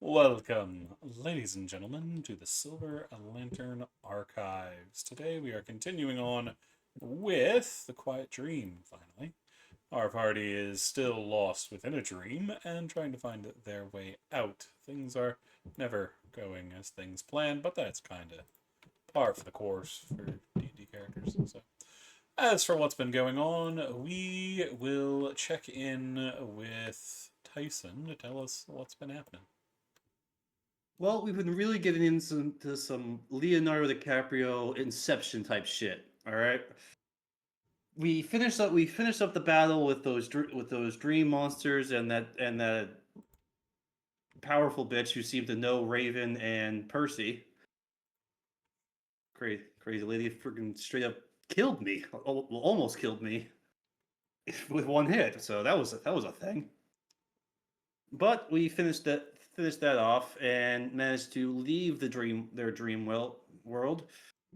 Welcome, ladies and gentlemen, to the Silver Lantern Archives. Today we are continuing on with The Quiet Dream, finally. Our party is still lost within a dream and trying to find their way out. Things are never going as things planned, but that's kind of par for the course for D&D characters. So, as for what's been going on, we will check in with Tyson to tell us what's been happening. Well, we've been really getting into some Leonardo DiCaprio Inception type shit. All right. We finished up the battle with those dream monsters and that powerful bitch who seemed to know Raven and Percy. Crazy lady freaking straight up killed me. Almost killed me with one hit. So that was a thing. But we finished that off and managed to leave their dream world.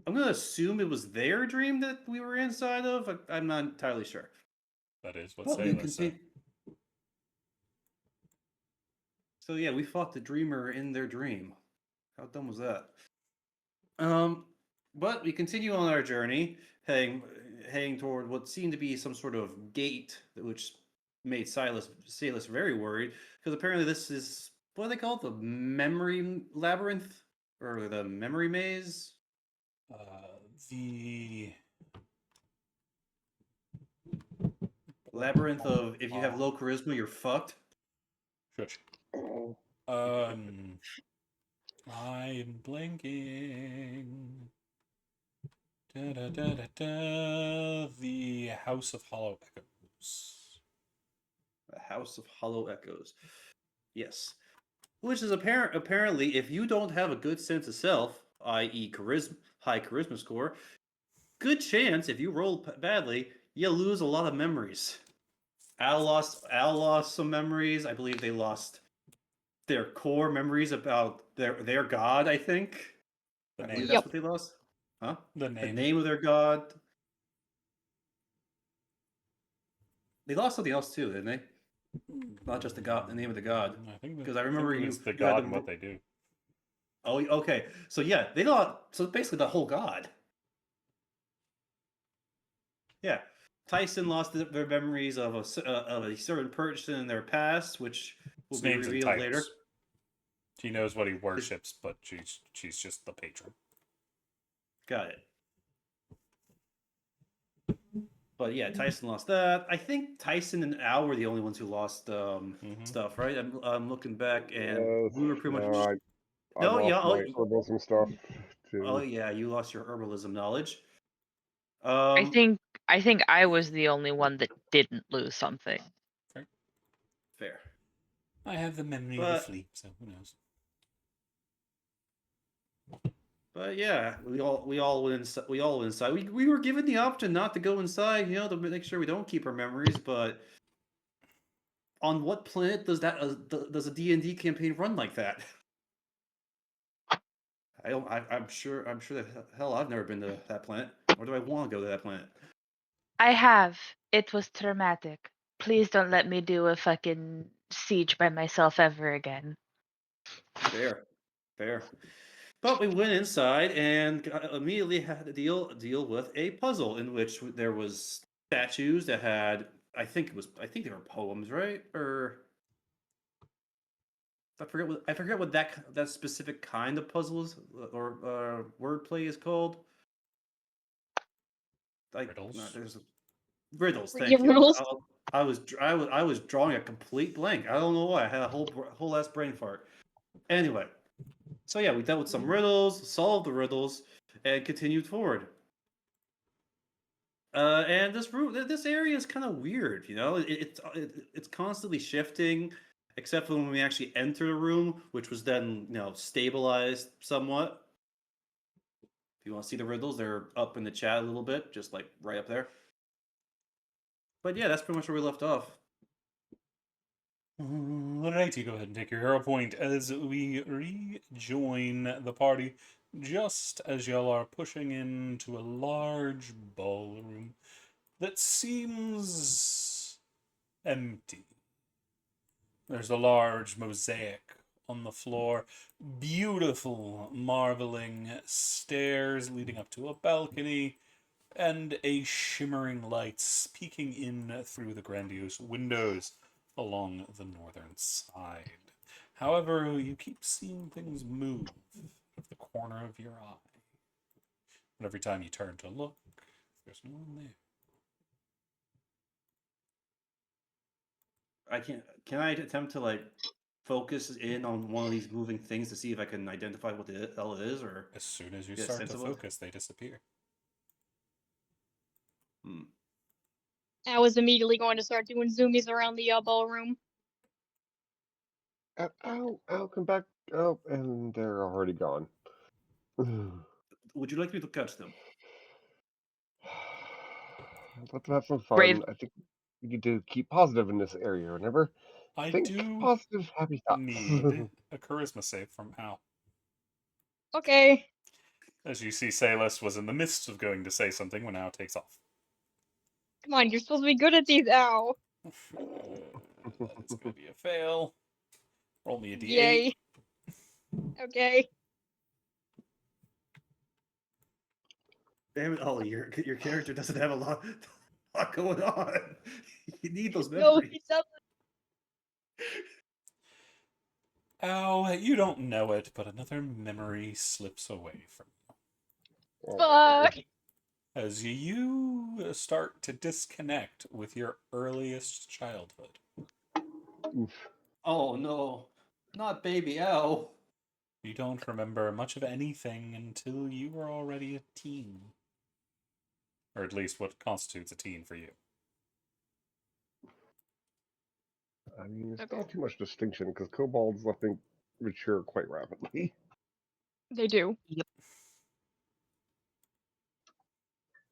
I'm gonna assume it was their dream that we were inside of. I'm not entirely sure. That is what But we sailors say. continue. So yeah, we fought the dreamer in their dream. How dumb was that? Um, but we continue on our journey, heading toward what seemed to be some sort of gate, which made Silas very worried because apparently this is what do they call it, the memory labyrinth or the memory maze. The Labyrinth of if you have low charisma, you're fucked. Shush. Oh, Um, I'm blanking. Da, da, da, da, da. The House of Hollow Echoes. The House of Hollow Echoes. Yes. Which is apparently, if you don't have a good sense of self, i.e., high charisma score, good chance if you roll badly, you lose a lot of memories. Al lost some memories. I believe they lost their core memories about their god. I think. The I believe name. that's Yep. what they lost. Huh? The The name. name of their god. They lost something else too, didn't they? Not just the god, the name of the god. I think Because I I remember think it was the you had god to. and what they do. Oh, okay. So yeah, they lost. So basically, the whole god. Yeah, Tyson lost their memories of a certain person in their past, which will It's be names and revealed later. titles. He knows what he Is- worships, but she's just the patron. Got it. But yeah, Tyson lost that. I think Tyson and Al were the only ones who lost Mhm. stuff, right? I'm looking back, and yes. we were pretty No, much. I No, yeah, lost my herbalism stuff oh too. yeah, you lost your herbalism knowledge. Um, I think I was the only one that didn't lose something. Fair. I have the memory of a But flea, so who knows? But yeah, we all went inside. We were given the option not to go inside, to make sure we don't keep our memories. But on what planet does a D&D campaign run like that? I don't. I'm sure that hell I've never been to that planet. Or do I want to go to that planet? I have. It was traumatic. Please don't let me do a fucking siege by myself ever again. Fair, fair. But we went inside and immediately had to deal with a puzzle in which there was statues that had I think they were poems, right? Or I forget what that specific kind of puzzle is or wordplay is called. Like no, Riddles. there's riddles. Your Thank you. rules. I was drawing a complete blank. I don't know why. I had a whole ass brain fart. Anyway, so yeah, we dealt with some riddles, solved the riddles, and continued forward. And this area is kind of weird. It's constantly shifting, except for when we actually enter the room, which was then stabilized somewhat. If you want to see the riddles, they're up in the chat a little bit, just like right up there. But yeah, that's pretty much where we left off. Alright, you go ahead and take your hero point as we rejoin the party just as y'all are pushing into a large ballroom that seems empty. There's a large mosaic on the floor, beautiful, marveling stairs leading up to a balcony, and a shimmering lights peeking in through the grandiose windows along the northern side. However, you keep seeing things move out of the corner of your eye. And every time you turn to look, there's no one there. Can I attempt to like focus in on one of these moving things to see if I can identify what the hell it is, or As soon as you get a start sense to of it? focus, they disappear. I was immediately going to start doing zoomies around the ballroom. Ow, come back. Oh, and they're already gone. Would you like me to catch them? Let's have some Brave. fun. I think we need to keep positive in this area. Remember? I Think do positive, happy thoughts. need a charisma save from Al. Okay. As you see, Salus was in the midst of going to say something when Al takes off. Come on, you're supposed to be good at these. Ow. That's going to be a fail. Roll me a d8. Yay. Okay. Damn it, Ollie, your character doesn't have a lot going on. You need those No, memories. he doesn't. Al, you don't know it, but another memory slips away from you. Fuck. As you start to disconnect with your earliest childhood. Oof. Oh no, not baby Al. You don't remember much of anything until you were already a teen. Or at least what constitutes a teen for you. I mean, it's Okay. not too much distinction because kobolds, I think, mature quite rapidly. They do.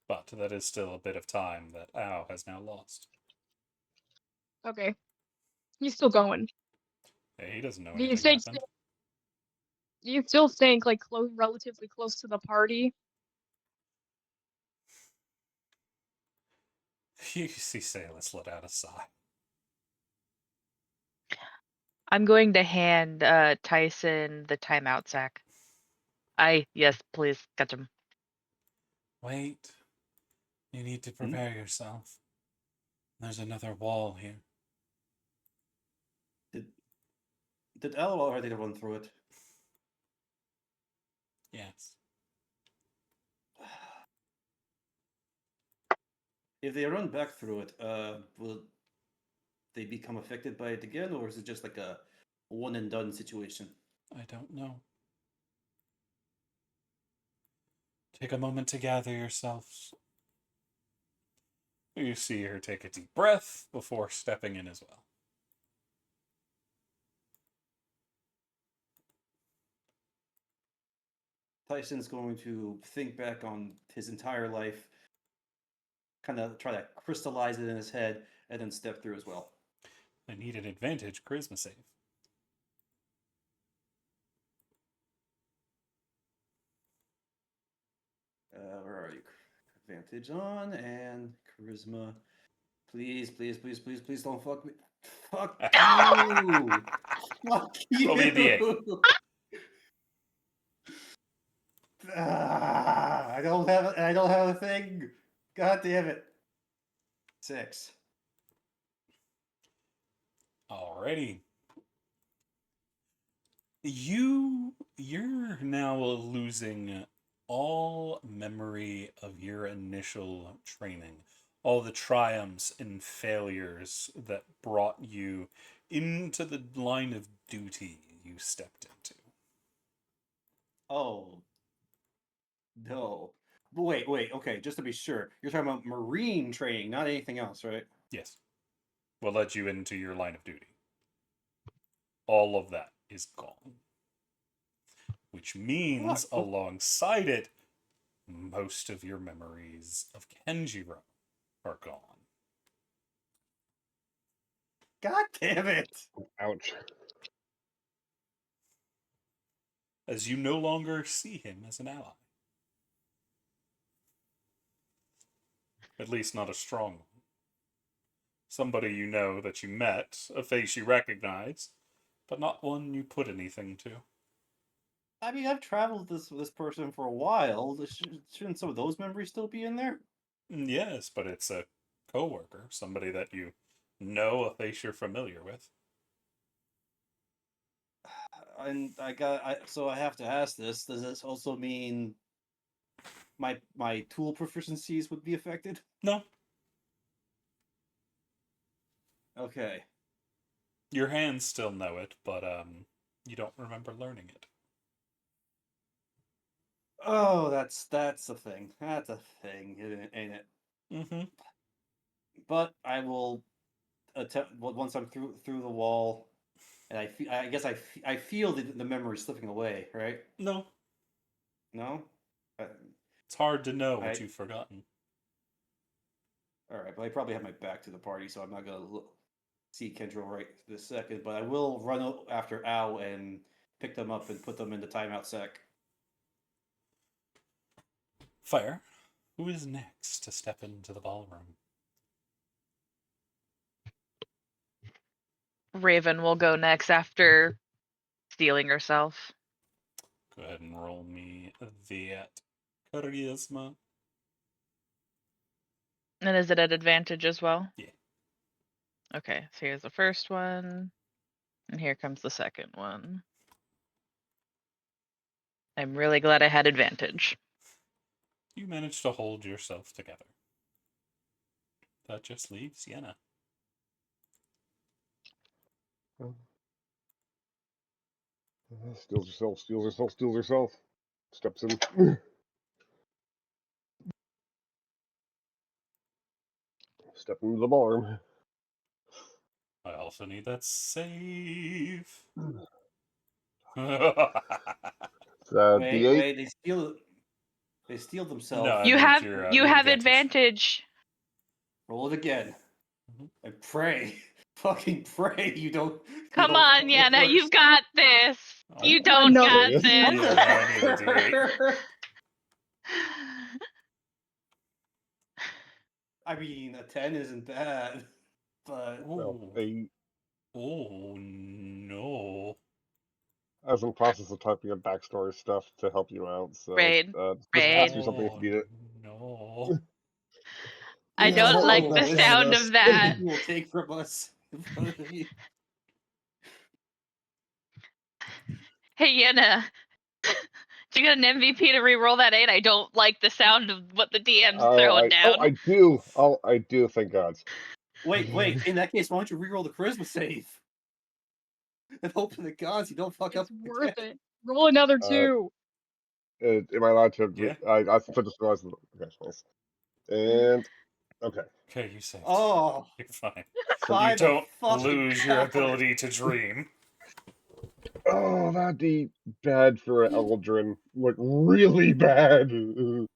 But that is still a bit of time that Ao has now lost. Okay. He's still going. He doesn't know Do you anything stay? happened. Do you still staying like close, relatively close to the party? You see Salus let out a sigh. I'm going to hand Tyson the timeout sack. Yes, please catch him. Wait. You need to prepare yourself. There's another wall here. Did Al already run through it? Yes. If they run back through it, will they become affected by it again, or is it just like a one and done situation? I don't know. Take a moment to gather yourselves. You see her take a deep breath before stepping in as well. Tyson's going to think back on his entire life, kind of try to crystallize it in his head, and then step through as well. I need an advantage charisma save. Where are you? Advantage on and charisma. Please, please, please, please, please don't fuck me. Fuck you! Fuck you! Roll me a D8. I don't have a thing. God damn it. 6. Alrighty. You're now losing all memory of your initial training, all the triumphs and failures that brought you into the line of duty you stepped into. Oh. No. Wait, okay, just to be sure. You're talking about marine training, not anything else, right? Yes. What led you into your line of duty. All of that is gone. Which means, What? alongside it, most of your memories of Kenjiro are gone. God damn it! Ouch. As you no longer see him as an ally. At least not a strong one. Somebody you know that you met, a face you recognize, but not one you put anything to. I mean, I've traveled with this person for a while. Shouldn't some of those memories still be in there? Yes, but it's a coworker, somebody that you know, a face you're familiar with. And so I have to ask this. Does this also mean my tool proficiencies would be affected? No, Okay. your hands still know it, but you don't remember learning it. Oh, that's a thing. That's a thing, ain't it? Mm-hmm. But I will attempt once I'm through the wall, and I guess I feel the memory slipping away. Right? No, No. it's hard to know what I you've forgotten. all right, but I probably have my back to the party, so I'm not gonna see Kendra right this second. But I will run after Al and pick them up and put them in the timeout sec. Fire, who is next to step into the ballroom? Raven will go next after stealing herself. Go ahead and roll me that charisma. And is it at advantage as well? Yeah. Okay, so here's the first one. And here comes the second one. I'm really glad I had advantage. You managed to hold yourself together. That just leaves Yenna. Steals herself, steals herself, steals herself. Steps in. Step into the ballroom. I also need that save. D8. Wait, they steal themselves. No, I You need have your, you the have advantage. advantage. Roll it again. Mhm. And pray. Fucking pray you don't. Come on, fail Yana, first. you've got this. Oh, You don't No. got Yes. this. Yeah, no, I need a D8. I mean, a 10 isn't bad, but Well, Ooh. Oh, no. I was in the process of typing in backstory stuff to help you out, so Raid. just ask me Raid. something if you need it. No. I don't like the this sound of that. you will take from us. Hey, Yana. Do you get an MVP to re-roll that 8? I don't like the sound of what the DM's throwing down. I do. Oh, I do. Thank God. Wait. In that case, why don't you reroll the charisma save? And hope to the gods you don't fuck up. It's worth it. Roll another 2. Am I allowed to? Yeah. I just realized. Okay, nice. And okay. Okay, you saved. Oh, You're fine. by You the don't fucking lose your cock. ability to dream. Oh, that'd be bad for Eldrin. Like really bad. You're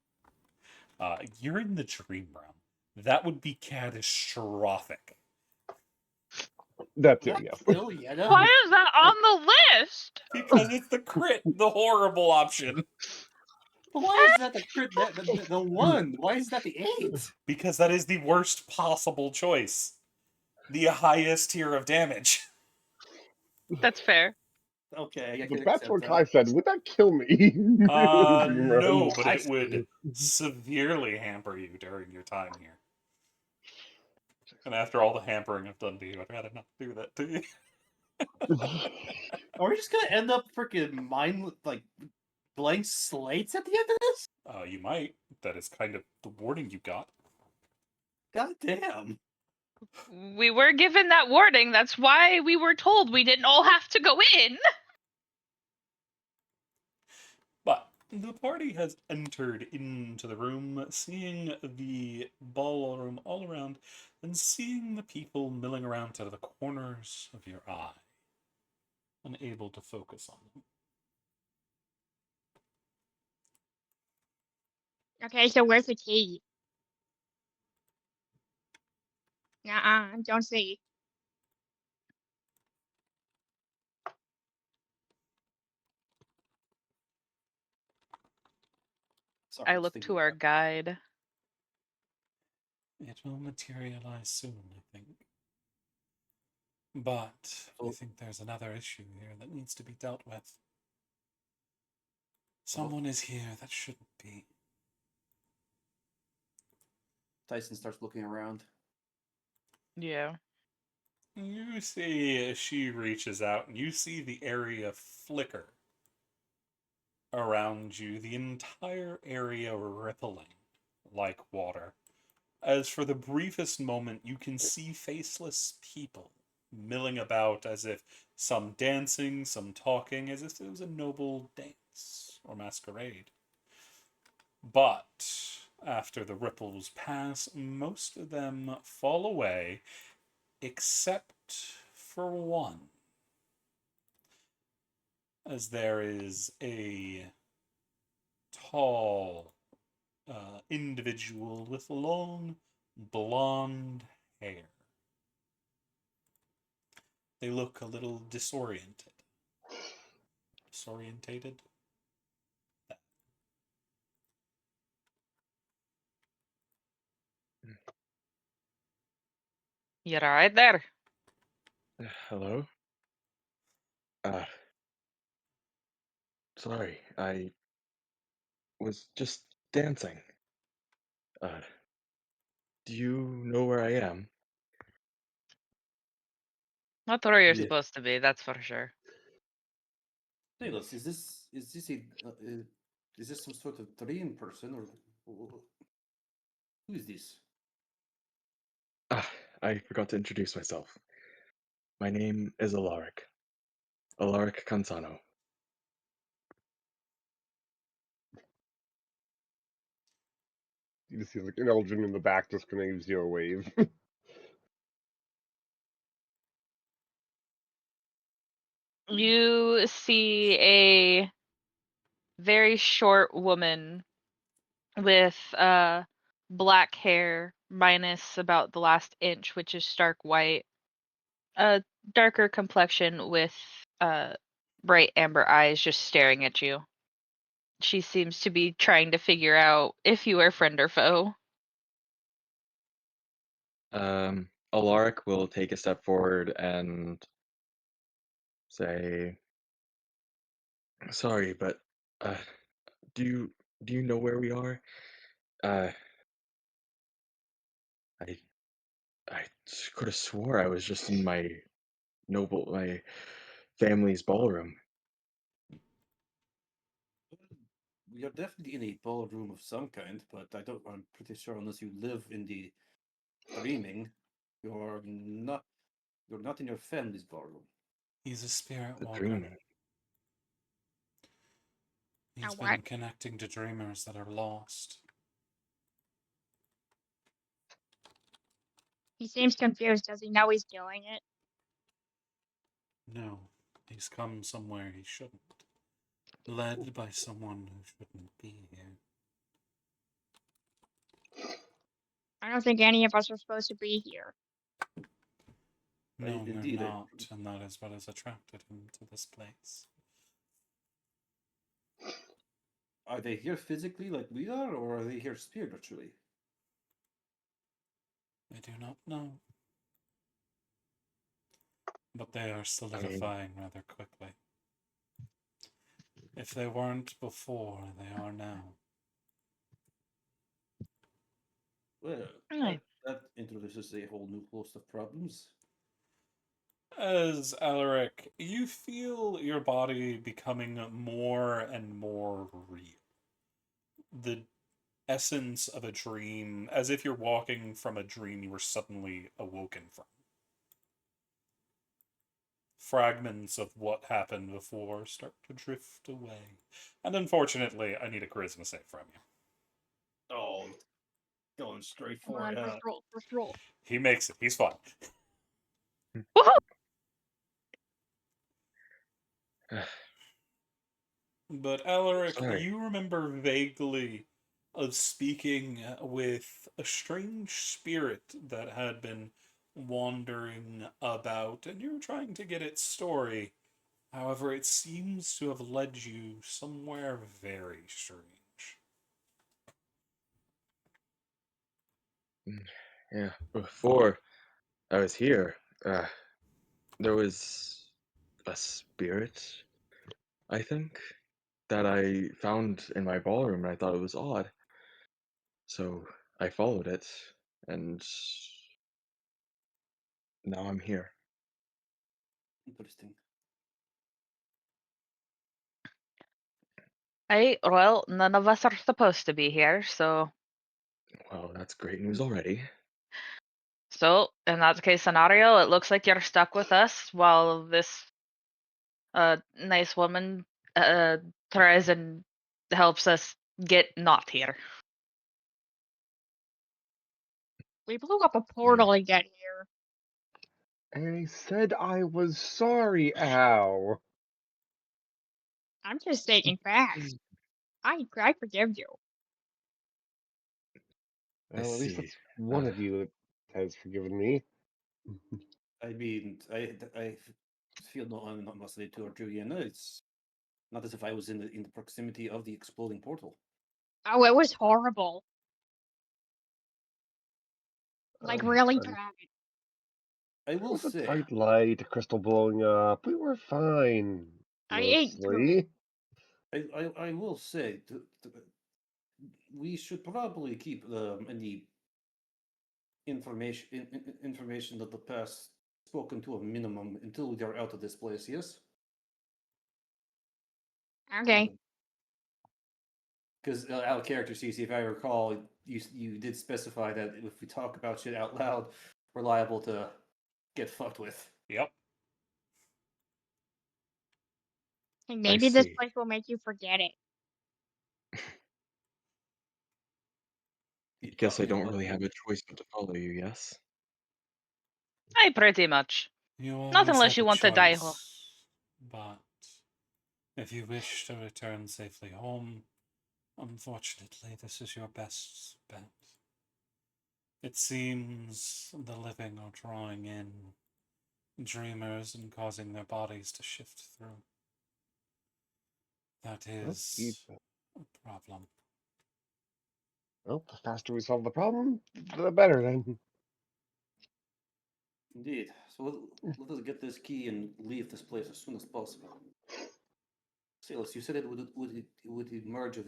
in the dream realm. That would be catastrophic. That too, Not yes. kill Yenna. Why is that on the list? Because it's the crit, the horrible option. But why is that the crit? The 1? Why is that the 8? Because that is the worst possible choice. The highest tier of damage. That's fair. Okay, I But can that's accept what that. Kai said. Would that kill me? No, but I it would see. severely hamper you during your time here. And after all the hampering I've done to you, I'd rather not do that to you. Are we just gonna end up freaking blank slates at the end of this? You might. That is kind of the warning you got. God damn. We were given that warning. That's why we were told we didn't all have to go in. But the party has entered into the room, seeing the ballroom all around, and seeing the people milling around to the corners of your eye, unable to focus on them. Okay, so where's the key? Don't see. Sorry, I was look thinking to our about- guide. It will materialize soon, I think. But I So- think there's another issue here that needs to be dealt with. Someone is here that shouldn't be. Tyson starts looking around. Yeah. You see, she reaches out, and you see the area flicker around you, the entire area rippling like water. As for the briefest moment, you can see faceless people milling about as if some dancing, some talking, as if it was a noble dance or masquerade. But after the ripples pass, most of them fall away, except for one. As there is a tall individual with long blonde hair. They look a little disoriented. Disorientated? You're right there. Hello? Uh, sorry, I was just dancing. Uh, do you know where I am? Not where you're Yeah. supposed to be, that's for sure. Taylus, is this some sort of dream person or who is this? Ah, I forgot to introduce myself. My name is Alaric. Alaric Cansano. You just see like an Eldrin in the back just gonna give you a wave. You see a very short woman with black hair minus about the last inch, which is stark white. A darker complexion with bright amber eyes just staring at you. She seems to be trying to figure out if you are friend or foe. Alaric will take a step forward and say, "Sorry, but uh, do you know where we are? Uh, I I could have swore I was just in my family's ballroom." We are definitely in a ballroom of some kind, but I'm pretty sure unless you live in the dreaming, you're not you're not in your family's ballroom. He's a spirit The walker. dreaming. He's A been what? connecting to dreamers that are lost. He seems confused. Does he know he's doing it? No, he's come somewhere he shouldn't. Led by someone who shouldn't be here. I don't think any of us are supposed to be here. No, you're Indeed, not, and that is what has attracted him to this place. are they here physically like we are, or are they here spiritually? I do not know. But they are solidifying rather quickly. If they weren't before, they are now. Well, Aye. that introduces a whole new host of problems. As Alaric, you feel your body becoming more and more real. The essence of a dream, as if you're walking from a dream you were suddenly awoken from. Fragments of what happened before start to drift away. And unfortunately, I need a charisma save from you. Oh, going straight Come for on, it. first roll, first roll. He makes it. He's fine. Woohoo! But Alaric, Sorry. you remember vaguely of speaking with a strange spirit that had been wandering about, and you were trying to get its story. However, it seems to have led you somewhere very strange. Yeah, before I was here, there was a spirit, I think, that I found in my ballroom, and I thought it was odd. So I followed it, and now I'm here. Interesting. Well, none of us are supposed to be here, so Well, that's great news already. in that case scenario, it looks like you're stuck with us while this nice woman tries and helps us get not here. We blew up a portal to get here. I said I was sorry, Al. I'm just stating facts. I forgive you. I Well, at least see. that's one of you that has forgiven me. I mean, I feel no animosity toward Juliana. It's not as if I was in the proximity of the exploding portal. Oh, it was horrible. Like really I- bad. I It will was a say, bright light, a crystal blowing up. We were fine. I ate through it. Mostly. I will say, we should probably keep any information that the past spoken to a minimum until we are out of this place. Yes. Okay. Because out of character, CC, if I recall, you did specify that if we talk about shit out loud, we're liable to get fucked with. Yep. And I maybe this see. place will make you forget it. I guess I You know don't what? really have a choice but to follow you, yes? I pretty much. You Not always unless have you a want to die. choice, but if you wish to return safely home, unfortunately, this is your best bet. It seems the living are drawing in dreamers and causing their bodies to shift through. That is a problem. Well, the faster we solve the problem, the better then. Indeed. So let us get this key and leave this place as soon as possible. Silas, you said it would emerge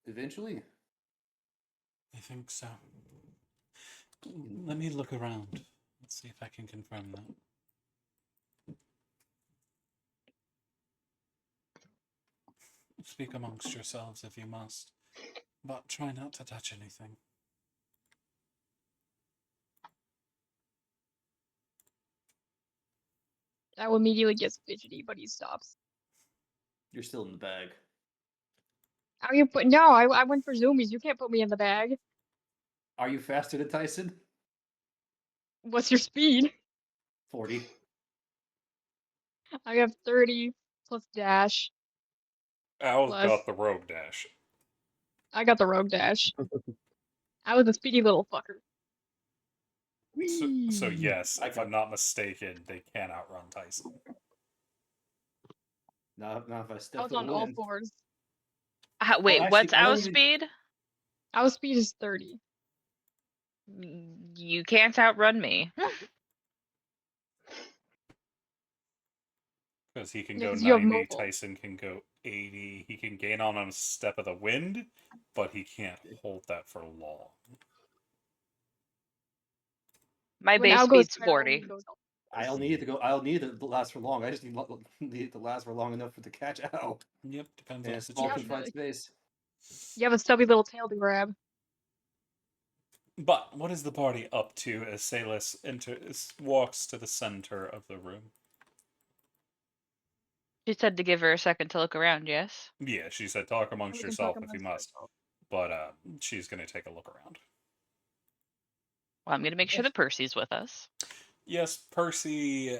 eventually. I think so. Let me look around. Let's see if I can confirm that. Speak amongst yourselves if you must, but try not to touch anything. Al immediately gets fidgety, but he stops. You're still in the bag. How you put? No, I went for zoomies. You can't put me in the bag. Are you faster than Tyson? What's your speed? 40. I have 30 plus dash. Al's Plus, got the rogue dash. I got the rogue dash. I was a speedy little fucker. So Whee! yes, if I'm not mistaken, they can outrun Tyson. Now if I I step was foot on all in. fours. Wait, actually, what's I don't our even- speed? Our speed is 30. You can't outrun me. Because he can Yeah, go 'cause you have 90, mobile. Tyson can go 80. He can gain on a step of the wind, but he can't hold that for long. My When base Al goes speed's feral, 40. he goes all I'll need it to go. I'll need it to last for long. I just need it to last for long enough for to catch out Yep, depends in on a the small situation. confined space. You have a stubby little tail to grab. But what is the party up to as Salis walks to the center of the room? She said to give her a second to look around, yes? Yeah, she said talk And amongst we can talk yourself if you amongst must, ourselves. but she's going to take a look around. Well, I'm going to make sure that Percy's with us. Yes, Percy,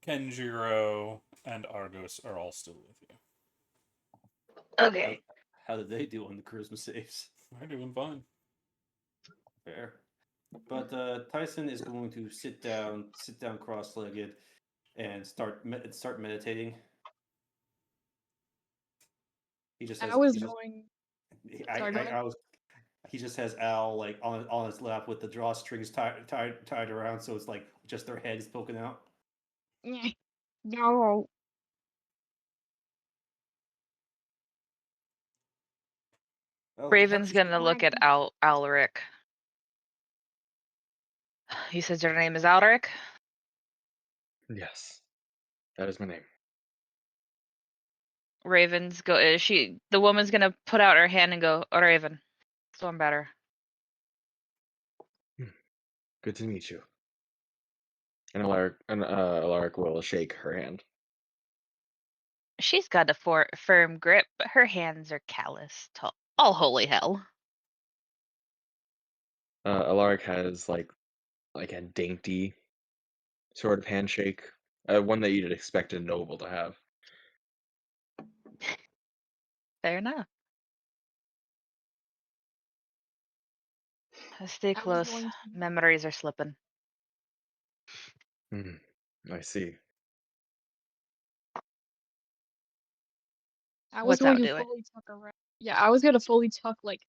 Kenjiro, and Argos are all still with you. Okay. How did they do on the charisma saves? They're doing fine. Fair. But Tyson is going to sit down cross-legged, and start meditating. He just has. I was he just, going. I, Sorry, go I, ahead. I was. He just has Al like on his lap with the drawstrings tied around, so it's like just their heads poking out. Yeah. No. Oh, Raven's happy gonna look at surviving. Alaric. You said your name is Alaric? Yes, that is my name. Raven's the woman's gonna put out her hand and go, "Oh, Raven, Stormbatter." Good to meet you. And Alaric will shake her hand. She's got a firm grip, but her hands are calloused to all holy hell. Alaric has like a dainty sort of handshake, one that you'd expect a noble to have. Fair enough. Stay I was close. going to. Memories are slipping. I see. I was What's going out to doing? fully tuck around. Yeah, I was gonna fully tuck like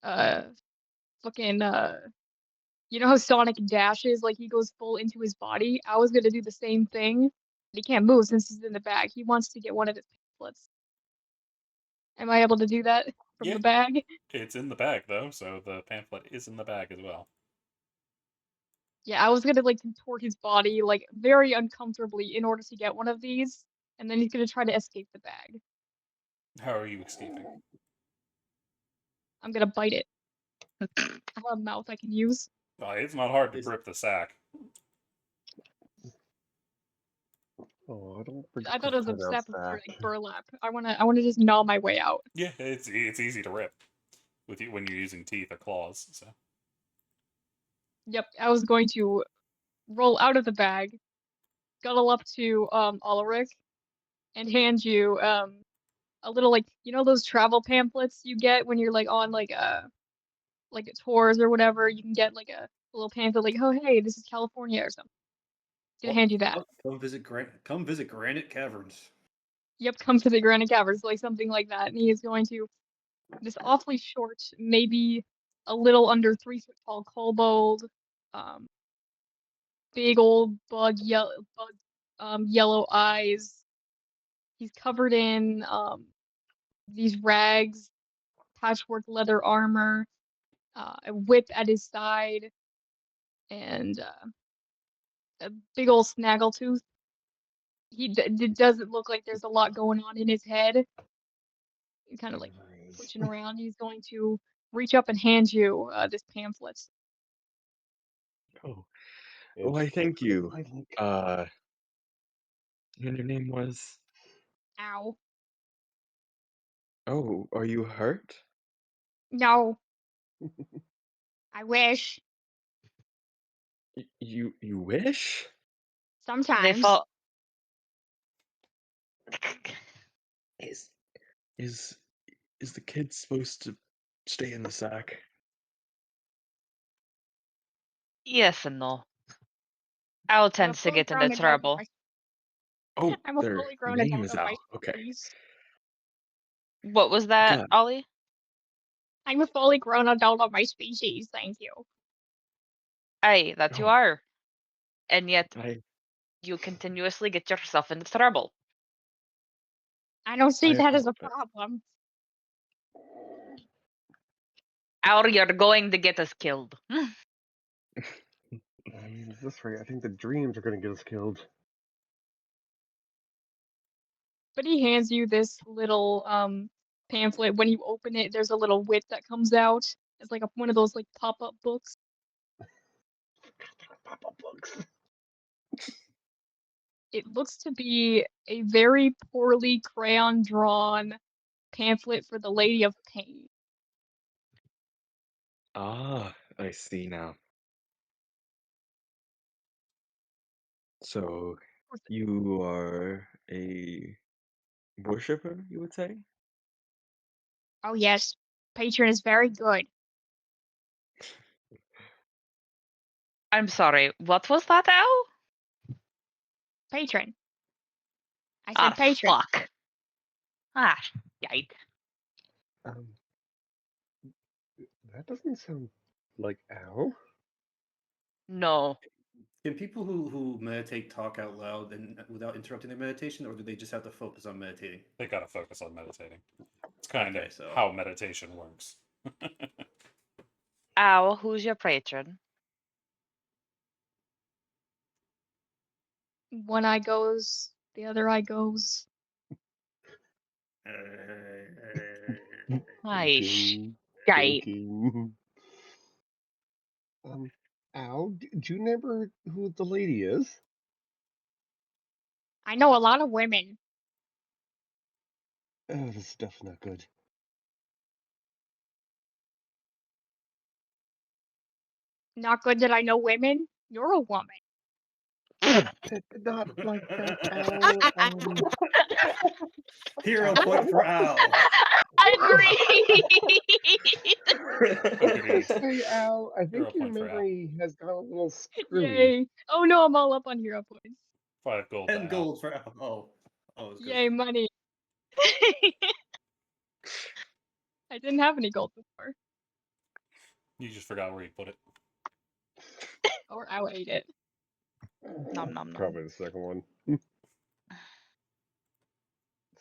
uh fucking you know how Sonic dashes like he goes full into his body? I was gonna do the same thing. He can't move since he's in the bag. He wants to get one of his pamphlets. Am I able to do that from Yeah, the bag? it's in the bag though, so the pamphlet is in the bag as well. Yeah, I was gonna like contort his body like very uncomfortably in order to get one of these, and then he's gonna try to escape the bag. How are you escaping? I'm gonna bite it. I have a mouth I can use. It's not hard to Is- grip the sack. Oh, I don't forget I to thought it was a pronounce step of that. like burlap. I wanna just gnaw my way out. Yeah, it's easy to rip with you when you're using teeth or claws. So Yep, I was going to roll out of the bag, scuttle up to Ulrich, and hand you a little like you know those travel pamphlets you get when you're like on like tours or whatever. You can get like a little pamphlet like, oh hey, this is California or something. Gonna What hand you the that. fuck? Come visit Granite Caverns. Yep, come to the Granite Caverns, like something like that. And he is going to this awfully short, maybe a little under 3 foot tall kobold, um, big old yellow eyes. He's covered in these rags, patchwork leather armor, a whip at his side, and a big old snaggletooth. It doesn't look like there's a lot going on in his head. He's kind of like Nice. twitching around. He's going to reach up and hand you this pamphlet. Oh, And why, thank you. I look. And your name was? Ow. Oh, are you hurt? No, I wish. You wish? They Sometimes. fall. Is is is the kid supposed to stay in the sack? Yes and no. Owl I'm a tends to fully get into grown adult of trouble. my Oh, I'm a their fully grown name adult is of my Al. Okay. species. What was that, God, Ollie? I'm a fully grown adult of my species, thank you. Aye, that you oh, are. And yet I you continuously get yourself into trouble. I don't see I that as a apologize. problem. Or you're going to get us killed. Is this right? I think the dreams are gonna get us killed. But he hands you this little pamphlet. When you open it, there's a little whip that comes out. It's like one of those like pop-up books. Pop-up books. It looks to be a very poorly crayon drawn pamphlet for the Lady of Pain. Ah, I see now. So you are a worshipper, you would say? Oh yes, patron is very good. I'm sorry, what was that, Owl? Patron. I Ah, said patron. fuck. Ah, yike. Um, that doesn't sound like Al. No. Can people who meditate talk out loud and without interrupting their meditation, or do they just have to focus on meditating? They gotta focus on meditating. It's kind of Okay, so- how meditation works. Ow, who's your patron? One eye goes, the other eye goes. Nice. Joking, Right. joking. Al, do you remember who the lady is? I know a lot of women. Oh, this stuff's not good. Not good that I know women. You're a woman. Not like that, Al. Hero point for Al. Agreed. Agreed. Hey, Al, I Hero think your point for Al. memory has gone a little screwy. Yay. Oh no, I'm all up on hero points. 5 gold. to 10 Al. gold for Al. Oh, it's good. Yay, money. I didn't have any gold before. You just forgot where you put it. Or I ate it. Nom nom nom. Probably the second one.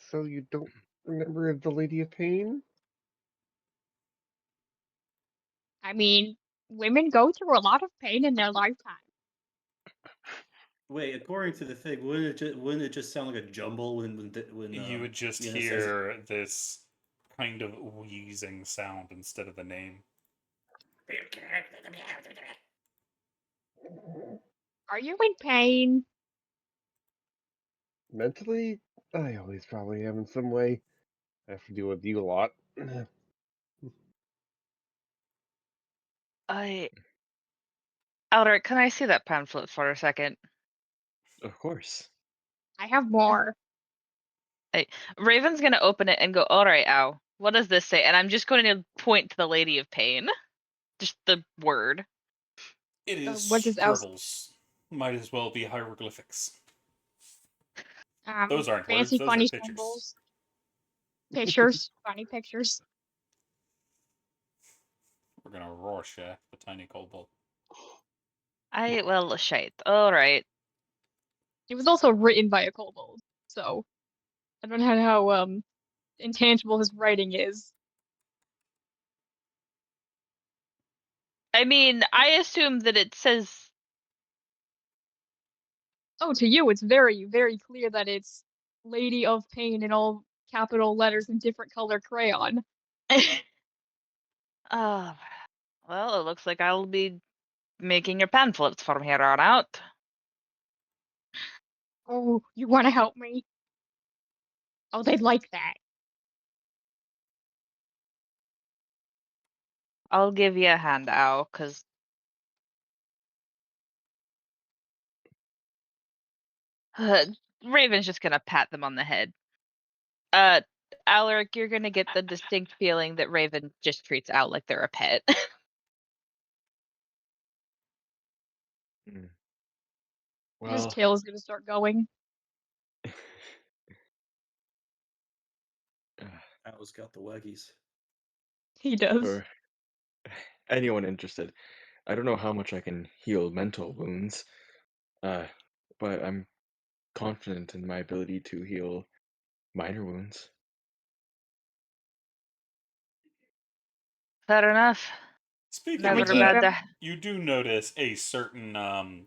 So you don't remember the Lady of Pain? I mean, women go through a lot of pain in their lifetime. Wait, according to the thing, wouldn't it just sound like a jumble when You would just Yenna says- hear this kind of wheezing sound instead of the name. Are you in pain? Mentally, I always probably am in some way. I have to deal with you a lot. Alright, can I see that pamphlet for a second? Of course. I have more. Raven's gonna open it and go, alright, ow. What does this say? And I'm just going to point to the Lady of Pain. Just the word. It is what does Al- scribbles. Might as well be hieroglyphics. Um, Those aren't words, fancy, those funny are pictures. symbols. Pictures, funny pictures. We're gonna Rorschach the tiny kobold. Well, shite. Alright. It was also written by a kobold, so I don't know how intangible his writing is. I mean, I assume that it says. Oh, to you, it's very, very clear that it's Lady of Pain in all capital letters and different color crayon. Well, it looks like I'll be making your pamphlets from here on out. Oh, you want to help me? Oh, they'd like that. I'll give you a hand, Ow, because. Raven's just gonna pat them on the head. Alaric, you're gonna get the distinct feeling that Raven just treats Al like they're a pet. Mm. His Well, tail is gonna start going. Al's got the waggies. He does. for anyone interested, I don't know how much I can heal mental wounds, but I'm confident in my ability to heal minor wounds. Fair enough. Speaking Can we of Never keep that, him? bad. you do notice a certain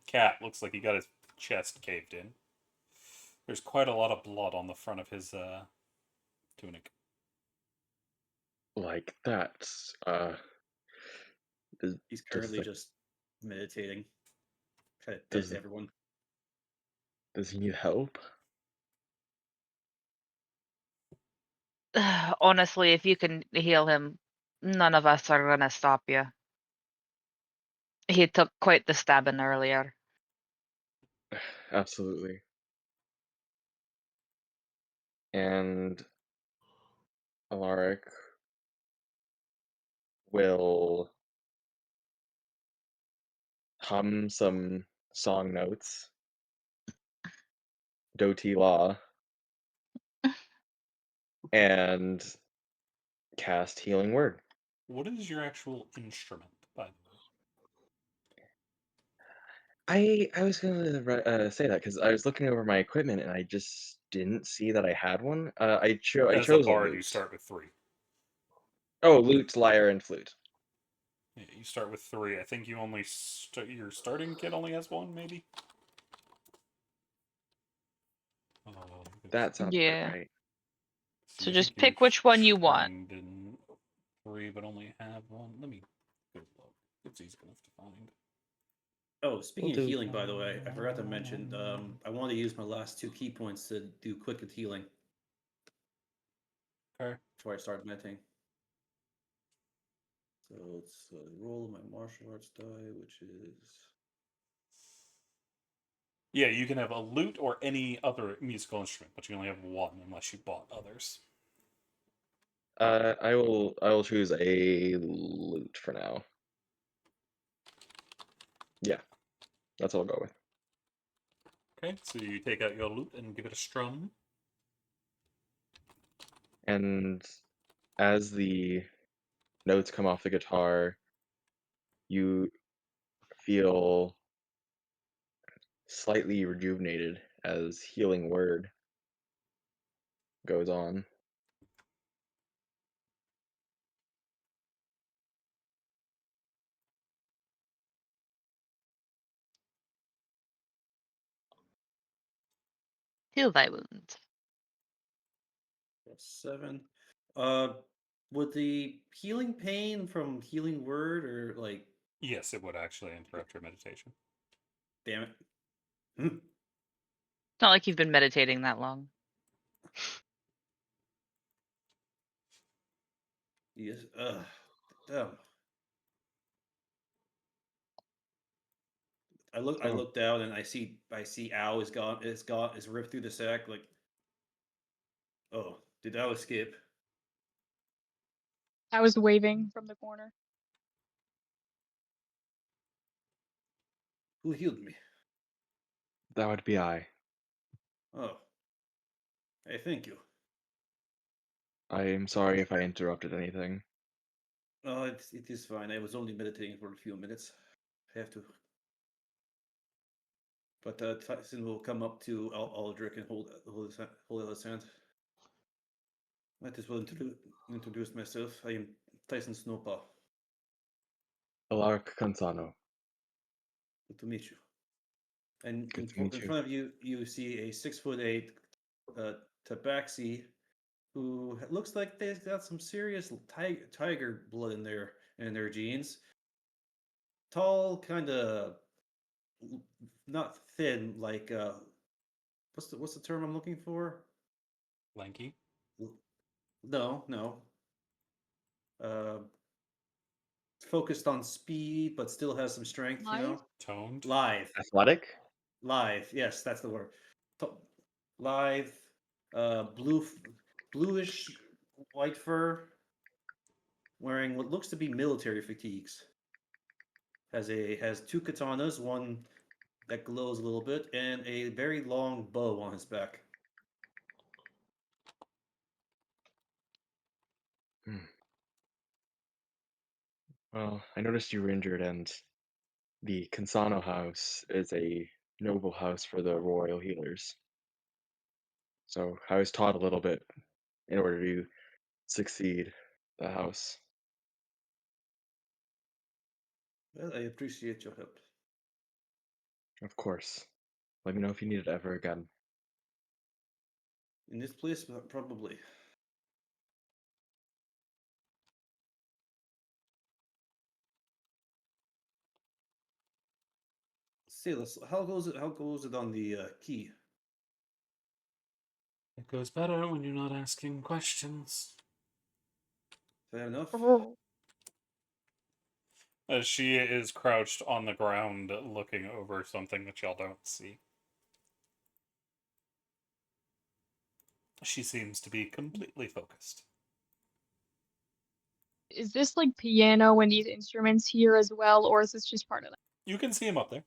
cat looks like he got his chest caved in. There's quite a lot of blood on the front of his tunic. Like that. He's Does currently the- just meditating. Trying to Does- test everyone. Does he need help? Honestly, if you can heal him, none of us are gonna stop you. He took quite the stabbing earlier. Absolutely. And Alaric will hum some song notes. Doti Law. And cast Healing Word. What is your actual instrument, by the way? I was gonna say that because I was looking over my equipment and I just didn't see that I had one. I As a chose a bard, you lute. start with 3. Oh, lute, lyre, and flute. Yeah, you start with 3. I think you only your starting kit only has 1, maybe. Oh, That sounds about Yeah. right. So I just think your pick which one you want. trained in 3, but only have 1. Let me go look. It's easy enough to find. Oh, speaking Will of do. healing, by the way, I forgot to mention. I want to use my last 2 key points to do quick healing Okay. before I start meditating. So it's roll my martial arts die, which is Yeah, you can have a lute or any other musical instrument, but you only have 1 unless you bought others. I will choose a lute for now. Yeah, that's what I'll go with. Okay, so you take out your lute and give it a strum. And as the notes come off the guitar, you feel slightly rejuvenated as healing word goes on. Heal thy wounds. 7. Would the healing pain from healing word or like, Yes, it would actually interrupt your meditation. damn it? Hmm. It's not like you've been meditating that long. Yes. Damn. I Oh, look down and I see Al is gone. Is ripped through the sack. Like, oh, did Al escape? I was waving from the corner. Who healed me? that would be I. Oh, hey, thank you. I am sorry if I interrupted anything. Oh, it is fine. I was only meditating for a few minutes. I have to. But Tyson will come up to Aldrich and hold his hand. Might as well introduce myself. I am Tyson Snowpaw. Alaric Cansano. Good to meet you. And Good to meet in you. front of you, you see a 6'8" tabaxi who looks like they've got some serious tiger blood in their genes. Tall, kind of not thin, like what's the term I'm looking for? Lanky. No, no. Uh, focused on speed, but still has some strength. You Live? know, Toned. Athletic? live. Yes, that's the word. Live, bluish white fur, wearing what looks to be military fatigues. Has 2 katanas, one that glows a little bit, and a very long bow on his back. Hmm. Well, I noticed you were injured, and the Cansano house is a noble house for the royal healers. So I was taught a little bit in order to succeed the house. Well, I appreciate your help. Of course. Let me know if you need it ever again. In this place, probably. Silas, how goes it? How goes it on the key? It goes better when you're not asking questions. Fair enough. Oh, As she is crouched on the ground looking over something that y'all don't see. She seems to be completely focused. is this like piano and these instruments here as well, or is this just part of that? You can see them up there.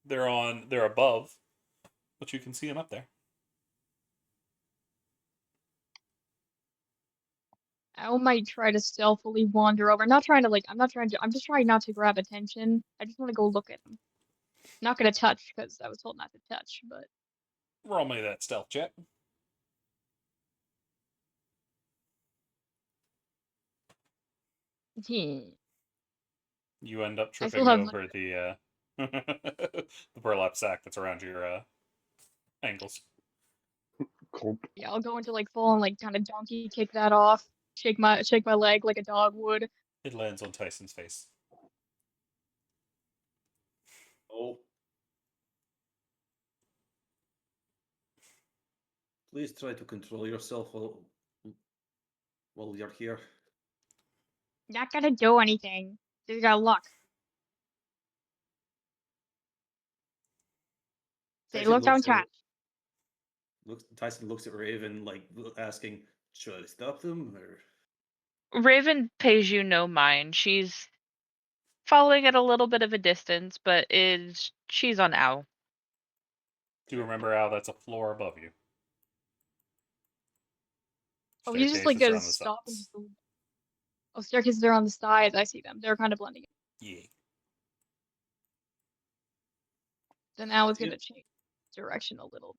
They're above, but you can see them up there. I might try to stealthily wander over. Not trying to like, I'm not trying to, I'm just trying not to grab attention. I just want to go look at them. Not gonna touch because I was told not to touch, but Roll me that stealth check. hmm, You end up I still tripping have over the the burlap sack that's around your ankles. Culp. yeah, I'll go into like full and like kind of donkey kick that off, shake my leg like a dog would. It lands on Tyson's face. Oh. Please try to control yourself while you're here. Not gonna do anything. Just got luck. Say Tyson look, don't looks at touch. Tyson looks at Raven like asking, "Should I stop them?" Or Raven pays you no mind. She's following at a little bit of a distance, but she's on Ow. Do you remember how that's a floor above you? Oh, he's just Staircases like are gonna on the stop and sides. just. Oh, staircases are on the sides. I see them. They're kind of blending in. Yeah. So now it's Yep. gonna change direction a little.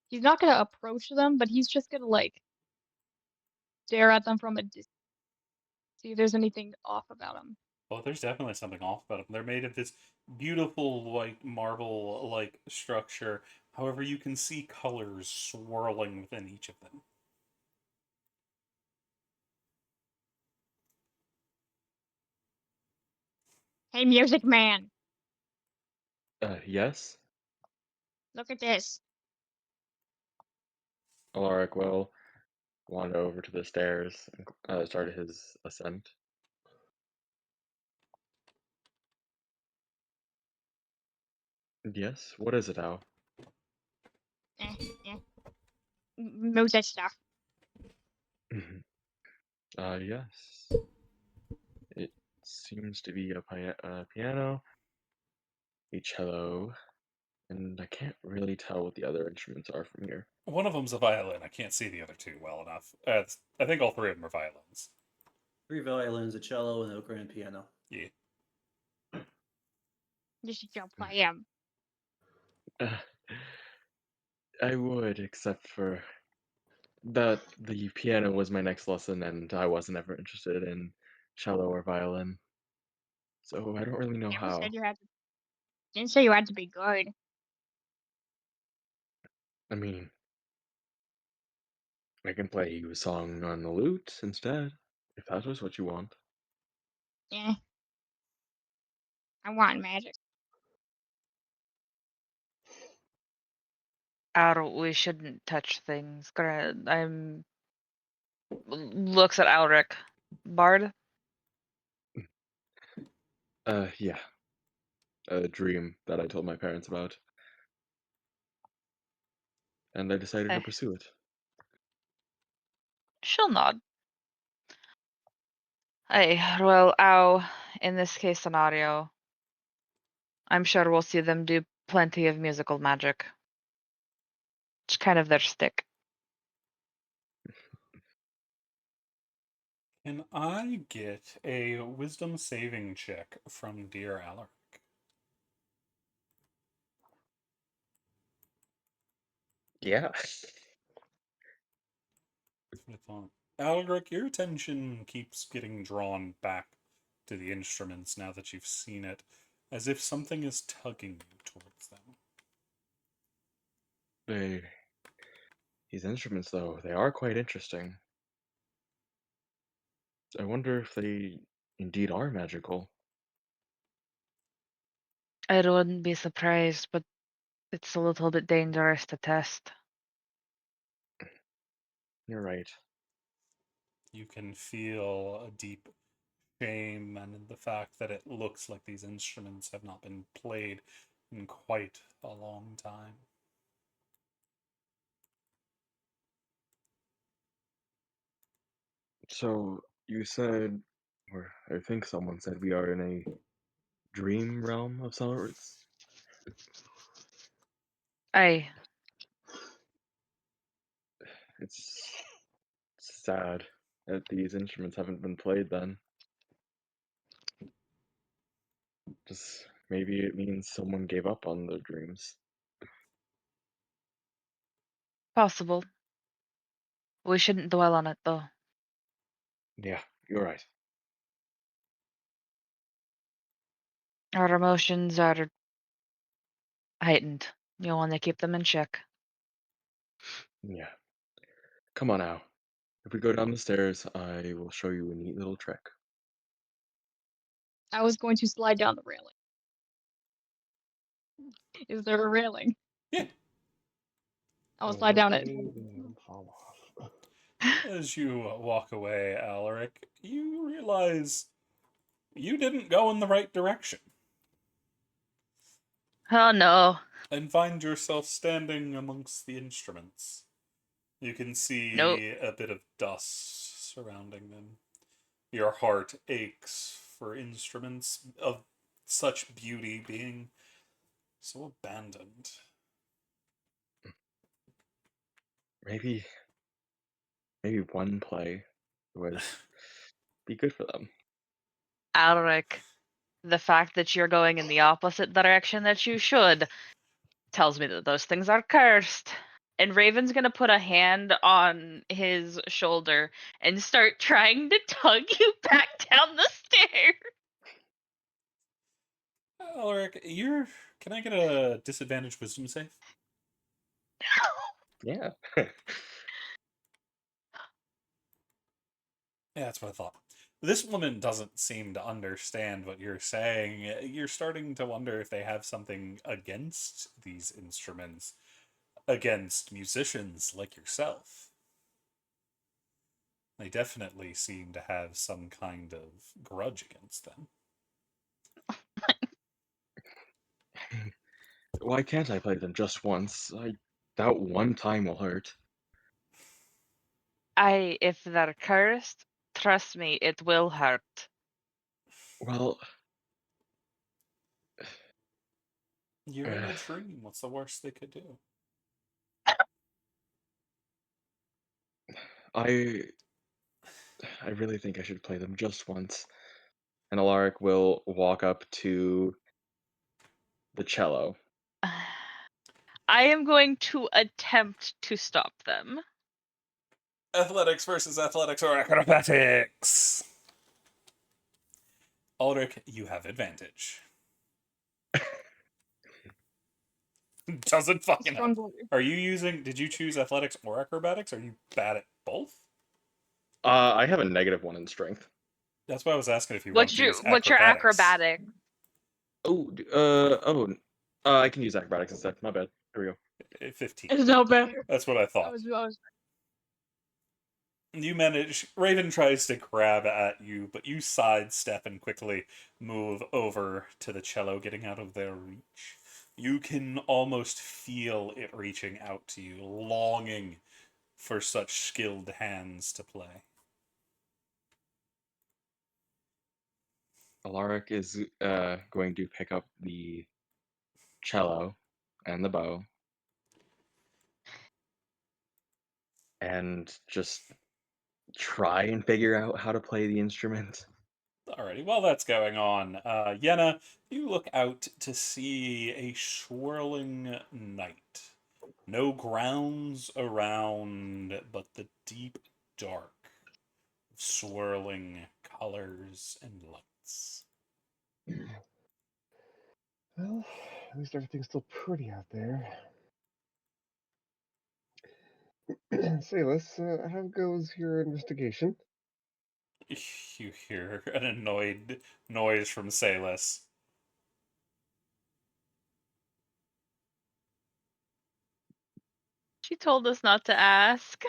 He's not gonna approach them, but he's just gonna like stare at them from a distance. See if there's anything off about them. Well, there's definitely something off about them. They're made of this beautiful, like, marble-like structure. However, you can see colors swirling within each of them. Hey, music man, Yes? look at this. Alaric will wander over to the stairs and start his ascent. Yes? What is it, Al? Eh, eh. Music stuff. Yes. It seems to be a piano, a cello, and I can't really tell what the other instruments are from here. One of them's a violin. I can't see the other two well enough. I think all three of them are violins. 3 violins, a cello, and a grand piano. Yeah. You should go play him. Uh, I would, except for that the piano was my next lesson, and I wasn't ever interested in cello or violin, so I don't really know Never how. said you had to. Didn't say you had to be good. I mean, I can play you a song on the lute instead, if that was what you want. Eh, I want magic. We shouldn't touch things. I'm looks at Alric. Bard? Yeah, a dream that I told my parents about, and I decided to Eh, pursue it. she'll nod. Hey, well, Ow, in this case scenario, I'm sure we'll see them do plenty of musical magic. It's kind of their stick. Can I get a wisdom saving check from dear Alaric? Yeah. Alaric, your attention keeps getting drawn back to the instruments now that you've seen it, as if something is tugging you towards them. They, these instruments, though, they are quite interesting. I wonder if they indeed are magical. I wouldn't be surprised, but it's a little bit dangerous to test. You're right. You can feel a deep shame and the fact that it looks like these instruments have not been played in quite a long time. So, you said, or I think someone said we are in a dream realm of sorts? Aye, It's sad that these instruments haven't been played then. Just maybe it means someone gave up on their dreams. Possible. We shouldn't dwell on it, though. Yeah, you're right. Our emotions are heightened. You want to keep them in check. Yeah. Come on now. If we go down the stairs, I will show you a neat little trick. I was going to slide down the railing. Is there a railing? Yeah. I'll slide down it. And fall off. As you walk away, Alaric, you realize you didn't go in the right direction Oh no. and find yourself standing amongst the instruments. You can see Nope. a bit of dust surrounding them. Your heart aches for instruments of such beauty being so abandoned. Maybe one play would be good for them. Alaric, the fact that you're going in the opposite direction that you should tells me that those things are cursed. And Raven's gonna put a hand on his shoulder and start trying to tug you back down the stairs. Alaric, can I get a disadvantage wisdom save? Yeah. Yeah, that's what I thought. This woman doesn't seem to understand what you're saying. You're starting to wonder if they have something against these instruments, against musicians like yourself. They definitely seem to have some kind of grudge against them. Why can't I play them just once? I doubt one time will hurt. If they're cursed, trust me, it will hurt. Well, You're in a dream. What's the worst they could do? I really think I should play them just once. And Alaric will walk up to the cello. I am going to attempt to stop them. Athletics versus athletics or acrobatics. Ulrich, you have advantage. Doesn't fucking help. Strong warrior. Are you using? Did you choose athletics or acrobatics? Are you bad at both? I have a -1 in strength. That's why I was asking if you wanted What's to use your acrobatics. acrobatic? I can use acrobatics instead. My bad. Here we go. 15. It's no better. That's what I I thought. was You manage. Raven tries to grab at you, but you sidestep and quickly move over to the cello, getting out of their reach. You can almost feel it reaching out to you, longing for such skilled hands to play. Alaric is going to pick up the cello and the bow and just try and figure out how to play the instrument. Alrighty, while that's going on, Yenna, you look out to see a swirling night. No grounds around, but the deep dark of swirling colors and lights. Well, at least everything's still pretty out there. Salis, how goes your investigation? You hear an annoyed noise from Salis. She told us not to ask.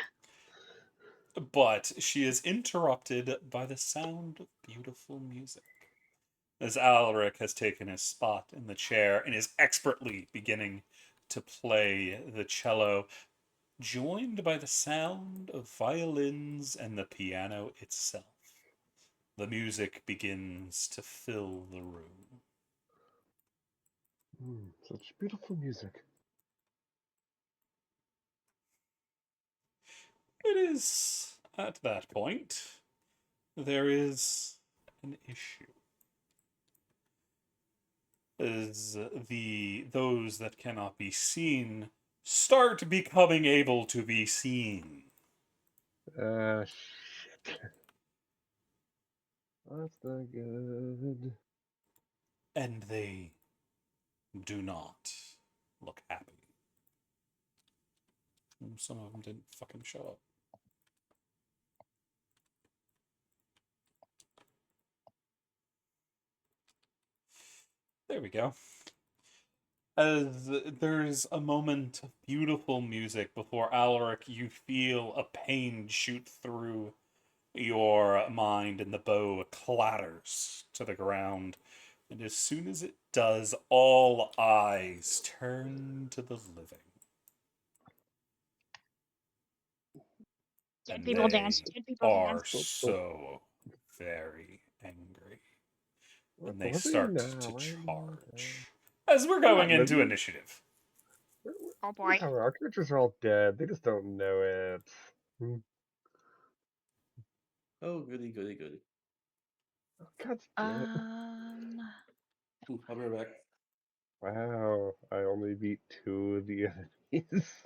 But she is interrupted by the sound of beautiful music. As Alaric has taken his spot in the chair and is expertly beginning to play the cello, joined by the sound of violins and the piano itself. The music begins to fill the room. Such beautiful music. It is at that point there is an issue. as those that cannot be seen start becoming able to be seen. Shit. That's not good. And they do not look happy. Some of them didn't fucking show up. There we go. As there's a moment of beautiful music before Alaric, you feel a pain shoot through your mind and the bow clatters to the ground. And as soon as it does, all eyes turn to the living. Dead And people they dance. Dead people are dance. so very angry. And they What are start now? to Why am I- charge. As we're I'm going not into living. initiative. Oh What are you boy. talking about? Our characters are all dead. They just don't know it. Oh, goody, goody, goody. Oh, God damn it. I'll be right back. Wow, I only beat 2 of the enemies.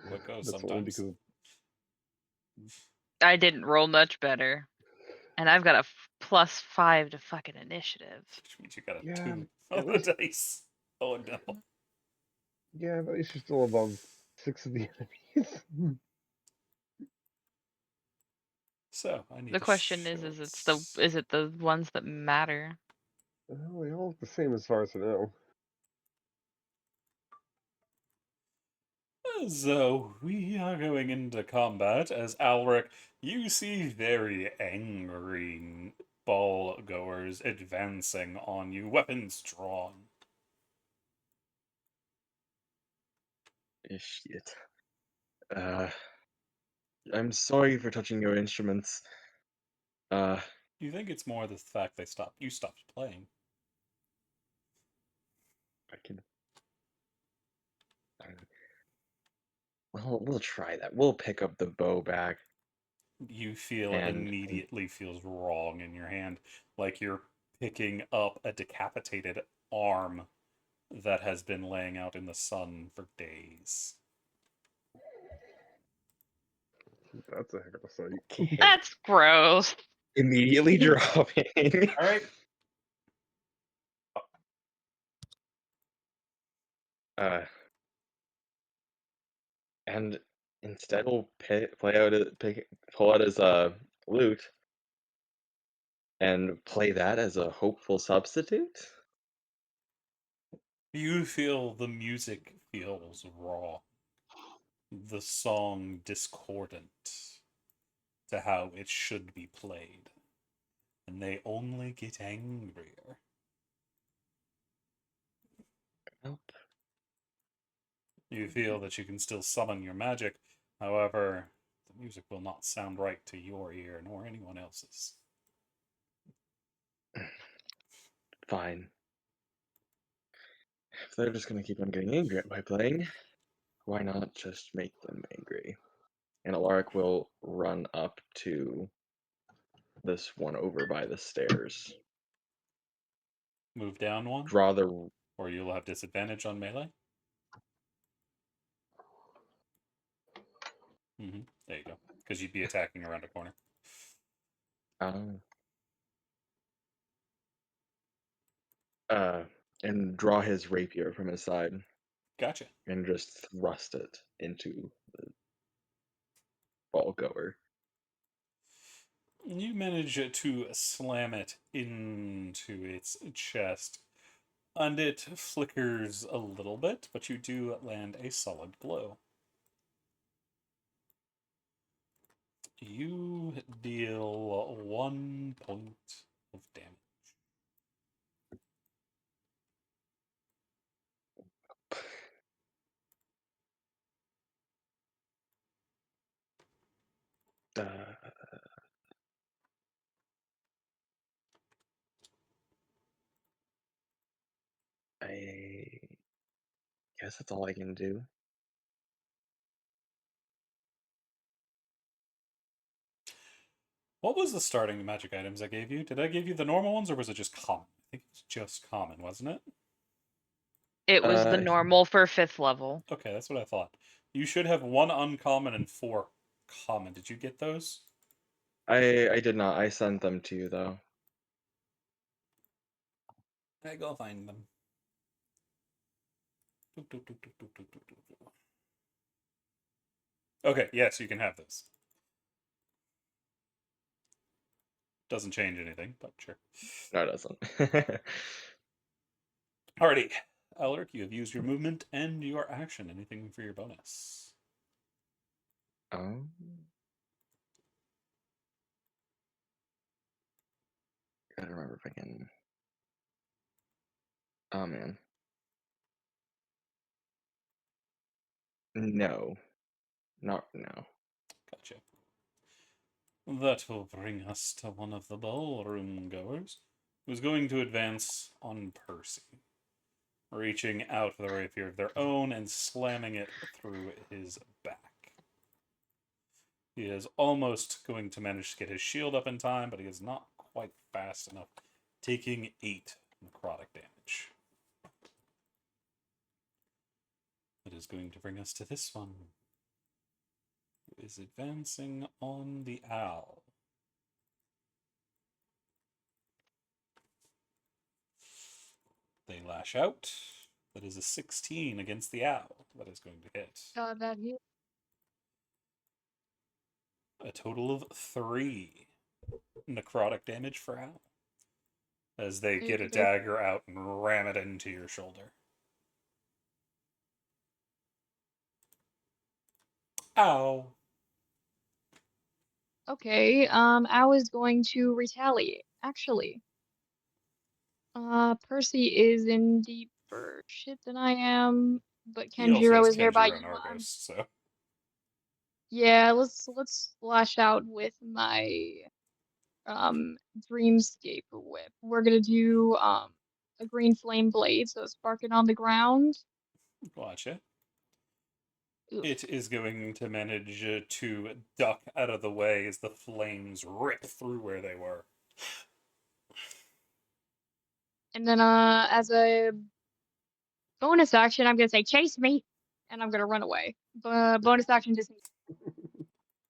What goes That's only sometimes. because I didn't roll much better. And I've got a +5 to fucking initiative. Which means you got a Yeah, 2 at on the least- dice. Oh no. yeah, but at least you're still above 6 of the enemies. So I need The to question show is it the ones that matter? Well, they all look the same as far as I know. So we are going into combat as Alric. You see very angry ball goers advancing on you, weapons drawn. Shit. I'm sorry for touching your instruments. You think it's more the fact you stopped playing. I can. Well, we'll try that. We'll pick up the bow back. You feel it And- immediately feels wrong in your hand, like you're picking up a decapitated arm that has been laying out in the sun for days. That's a heck of a sight. Can't That's gross. immediately dropping. All right. And instead we'll pull out his lute and play that as a hopeful substitute. You feel the music feels raw, the song discordant to how it should be played, and they only get angrier. Nope. You feel that you can still summon your magic, however, the music will not sound right to your ear nor anyone else's. Fine. If they're just gonna keep on getting angry at my playing, why not just make them angry? And Alaric will run up to this one over by the stairs. Move down one, Draw the or you'll have disadvantage on melee. There you go, because you'd be attacking around a corner. And draw his rapier from his side Gotcha. and just thrust it into the ball goer. You manage to slam it into its chest, and it flickers a little bit, but you do land a solid blow. You deal 1 point of damage. I guess that's all I can do. What was the starting magic items I gave you? Did I give you the normal ones, or was it just common? think it's just common, wasn't it? It was the Uh, normal for 5th level. Okay, that's what I thought. You should have 1 uncommon and 4 common. Did you get those? I did not. I sent them to you though. I go find them. Doop, doop, doop, doop, doop, doop, doop, doop, doop. Okay, yes, you can have this. Doesn't change anything, but sure. No, it doesn't. Alrighty. Elric, you have used your movement and your action. Anything for your bonus? um, gotta remember if I can. Oh man. No, not no. Gotcha. That will bring us to one of the ballroom goers, who's going to advance on Percy, reaching out with a rapier of their own and slamming it through his back. He is almost going to manage to get his shield up in time, but he is not quite fast enough, taking 8 necrotic damage. That is going to bring us to this one, who is advancing on the owl. They lash out. That is a 16 against the owl. That is going to hit. That hit. A total of 3 necrotic damage for owl, as they get a Okey-doke. dagger out and ram it into your shoulder. Ow. Okay, I was going to retaliate, actually. Percy is in deeper shit than I am, but He also Kenjiro has is nearby. Kenjiro and Argos, so Yeah, let's lash out with my Dreamscape whip. We're gonna do a green flame blade, so sparking on the ground. gotcha. Ugh. It is going to manage to duck out of the way as the flames rip through where they were. And then as a bonus action, I'm gonna say chase me, and I'm gonna run away. Bonus action disengage.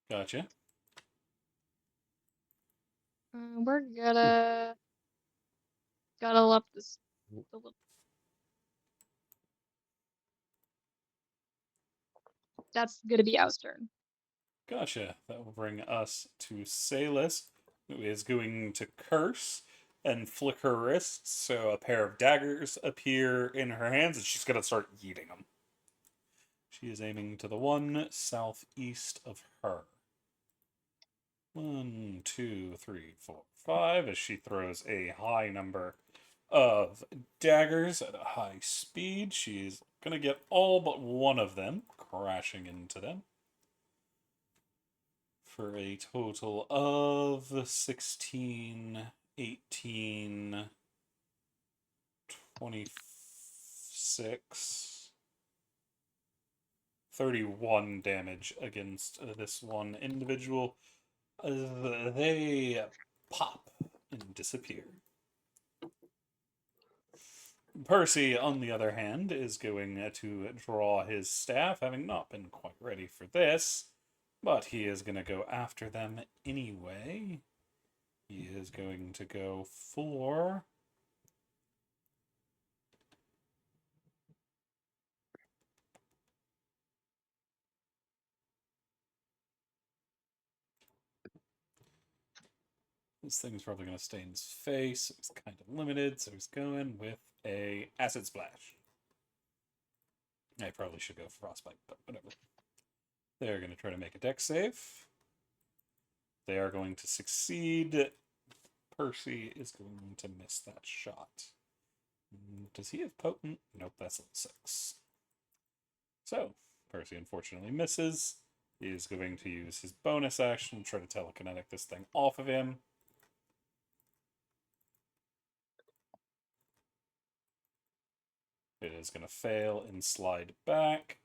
Gotcha. We're gonna scuttle up this. The little... That's gonna be Owl's turn. Gotcha. That will bring us to Salis, who is going to curse and flick her wrists, so a pair of daggers appear in her hands, and she's going to start yeeting them. She is aiming to the one southeast of her. 1, 2, 3, 4, 5, as she throws a high number of daggers at a high speed. She's going to get all but one of them crashing into them, for a total of 16, 18, 26, 31 damage against this one individual. They pop and disappear. Percy, on the other hand, is going to draw his staff, having not been quite ready for this. But he is going to go after them anyway. He is going to go for... This thing's probably going to stay in his face. It's kind of limited, so he's going with a Acid Splash. I probably should go Frostbite, but whatever. They're going to try to make a dex save. They are going to succeed. Percy is going to miss that shot. Does he have potent? Nope, that's level 6. So, Percy unfortunately misses. He is going to use his bonus action to try to telekinetic this thing off of him. It is going to fail and slide back,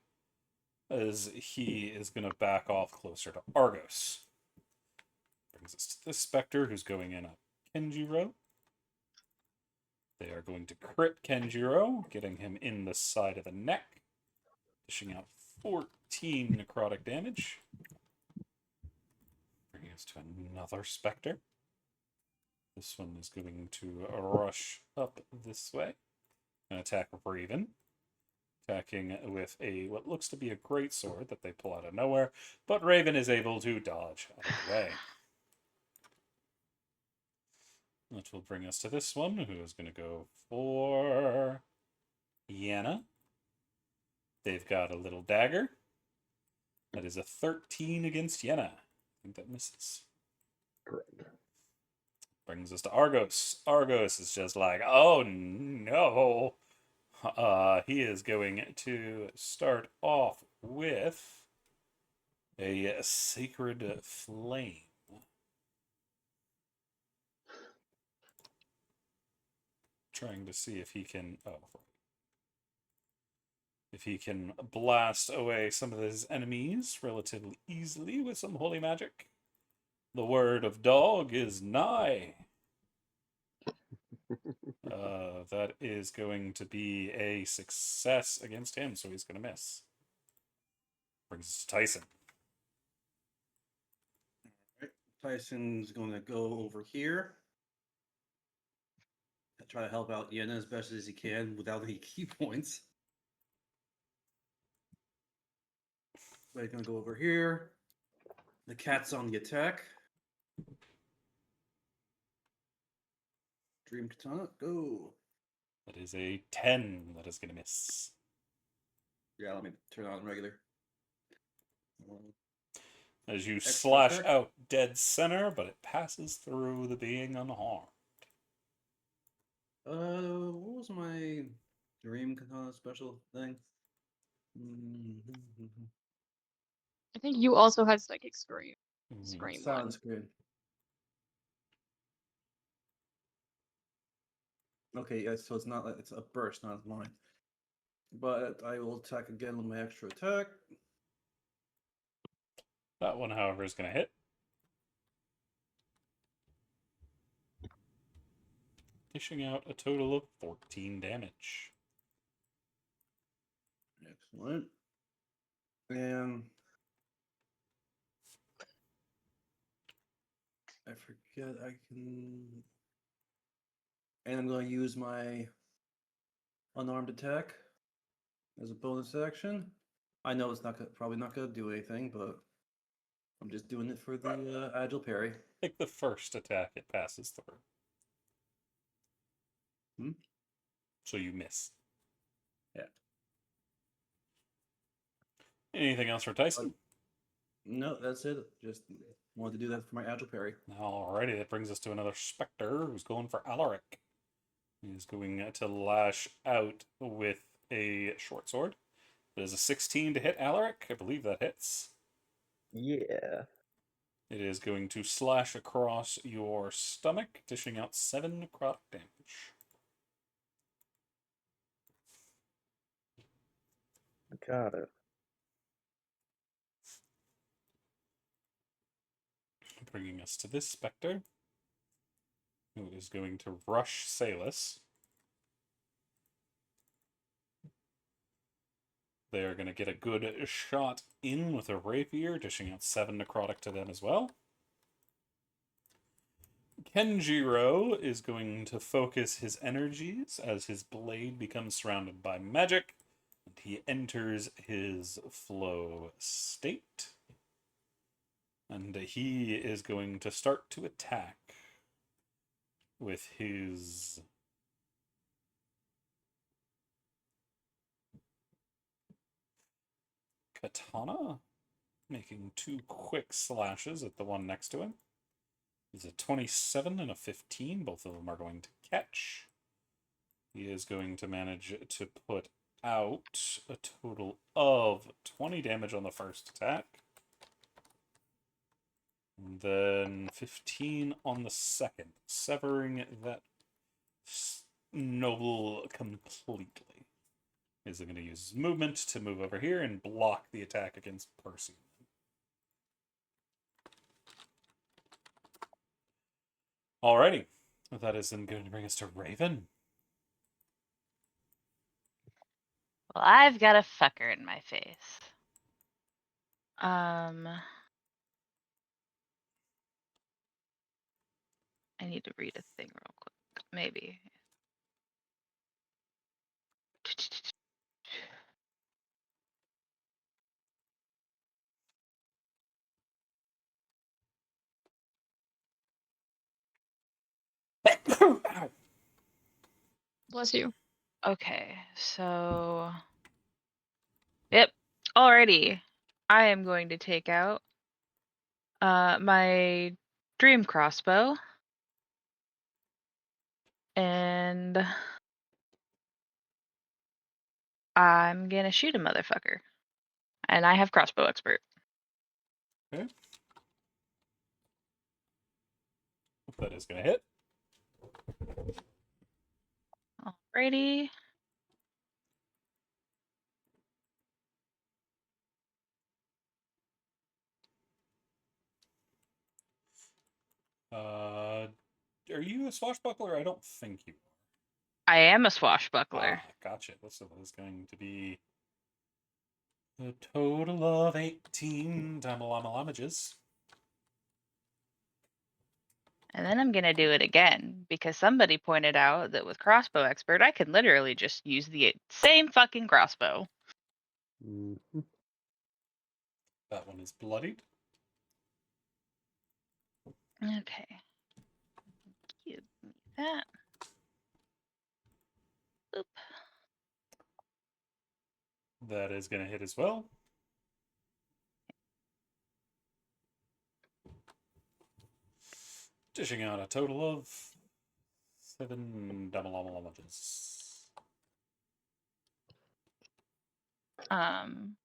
as he is going to back off closer to Argos. Brings us to this Spectre, who's going in on Kenjiro. They are going to crit Kenjiro, getting him in the side of the neck, dishing out 14 necrotic damage. Bringing us to another Spectre. This one is going to rush up this way and attack Raven. Attacking with what looks to be a great sword that they pull out of nowhere, but Raven is able to dodge out of the way. That will bring us to this one, who is going to go for Yenna. They've got a little dagger. That is a 13 against Yenna. I think that misses. Correct. Brings us to Argos. Argos is just like, oh no. He is going to start off with a Sacred Flame. Trying to see if he can blast away some of his enemies relatively easily with some holy magic. The word of dog is nigh. That is going to be a success against him, so he's going to miss. Brings us to Tyson. Tyson's going to go over here. Try to help out Yenna as best as he can without any key points. So he's going to go over here. The cat's on the attack. Dream Katana, go. That is a 10. That is going to miss. Yeah, let me turn on regular. As you Extra slash attack. out dead center, but it passes through the being unharmed. What was my Dream Katana special thing? I think you also had Psychic Scream. Mhm. Scream Sounds one. good. Okay, yeah, so it's not like it's a burst, not mine. But I will attack again with my extra attack. That one, however, is going to hit. Dishing out a total of 14 damage. Excellent. And I forget I can. And I'm going to use my unarmed attack as a bonus action. I know it's probably not going to do anything, but I'm just doing it for the agile parry. Take the first attack it passes through. So you miss. Yeah. Anything else for Tyson? No, that's it. Just wanted to do that for my agile parry. Alrighty, that brings us to another Spectre who's going for Alaric. He's going to lash out with a short sword. It is a 16 to hit Alaric. I believe that hits. Yeah. It is going to slash across your stomach, dishing out 7 necrotic damage. Got it. Bringing us to this Spectre, who is going to rush Salus. They are going to get a good shot in with a rapier, dishing out 7 necrotic to them as well. Kenjiro is going to focus his energies as his blade becomes surrounded by magic, and he enters his flow state. And he is going to start to attack with his katana, making 2 quick slashes at the one next to him. It's a 27 and a 15. Both of them are going to catch. He is going to manage to put out a total of 20 damage on the first attack. And then 15 on the second, severing that noble completely. Is going to use his movement to move over here and block the attack against Percy. Alrighty. That is then going to bring us to Raven. Well, I've got a fucker in my face. I need to read a thing real quick. Maybe. Ow. Bless you. Okay, so. Yep. Alrighty. I am going to take out my dream crossbow. And I'm gonna shoot a motherfucker. And I have crossbow expert. Okay. That is going to hit. Alrighty. Are you a swashbuckler? I don't think you I am a are. swashbuckler. Gotcha. So that is going to be a total of 18 damages. And then I'm gonna do it again because somebody pointed out that with crossbow expert, I can literally just use the same fucking crossbow. Mhm. That one is bloodied. Okay. Give me that. Oop. That is going to hit as well. Dishing out a total of 7 damages. And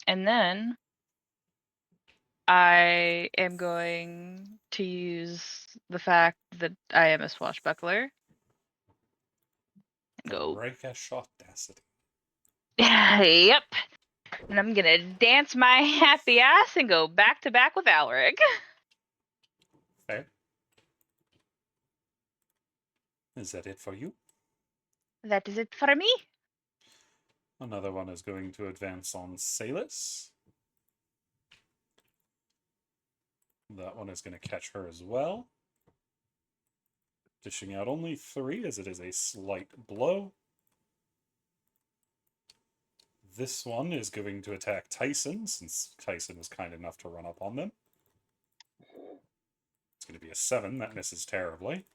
then I am going to use the fact that I am a swashbuckler. And go. Ricochet-dacity. Yep. And I'm gonna dance my happy ass and go back to back with Alric. Fair. Is that it for you? That is it for me. Another one is going to advance on Salus. That one is going to catch her as well. Dishing out only 3 as it is a slight blow. This one is going to attack Tyson since Tyson was kind enough to run up on them. It's going to be a 7. That misses terribly.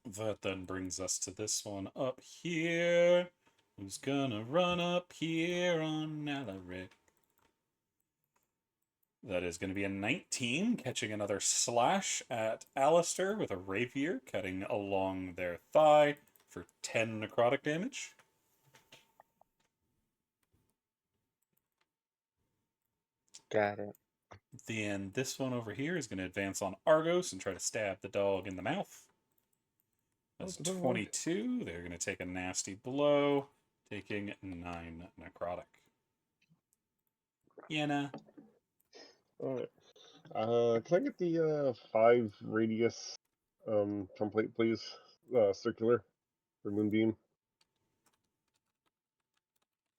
That then brings us to this one up here. Who's gonna run up here on Alaric? That is going to be a 19, catching another slash at Alistair with a rapier, cutting along their thigh for 10 necrotic damage. Got it. Then this one over here is going to advance on Argos and try to stab the dog in the mouth. That's 22. They're going to take a nasty blow, taking 9 necrotic. Yenna. Alright. Can I get the 5 radius template, please? Circular for Moonbeam.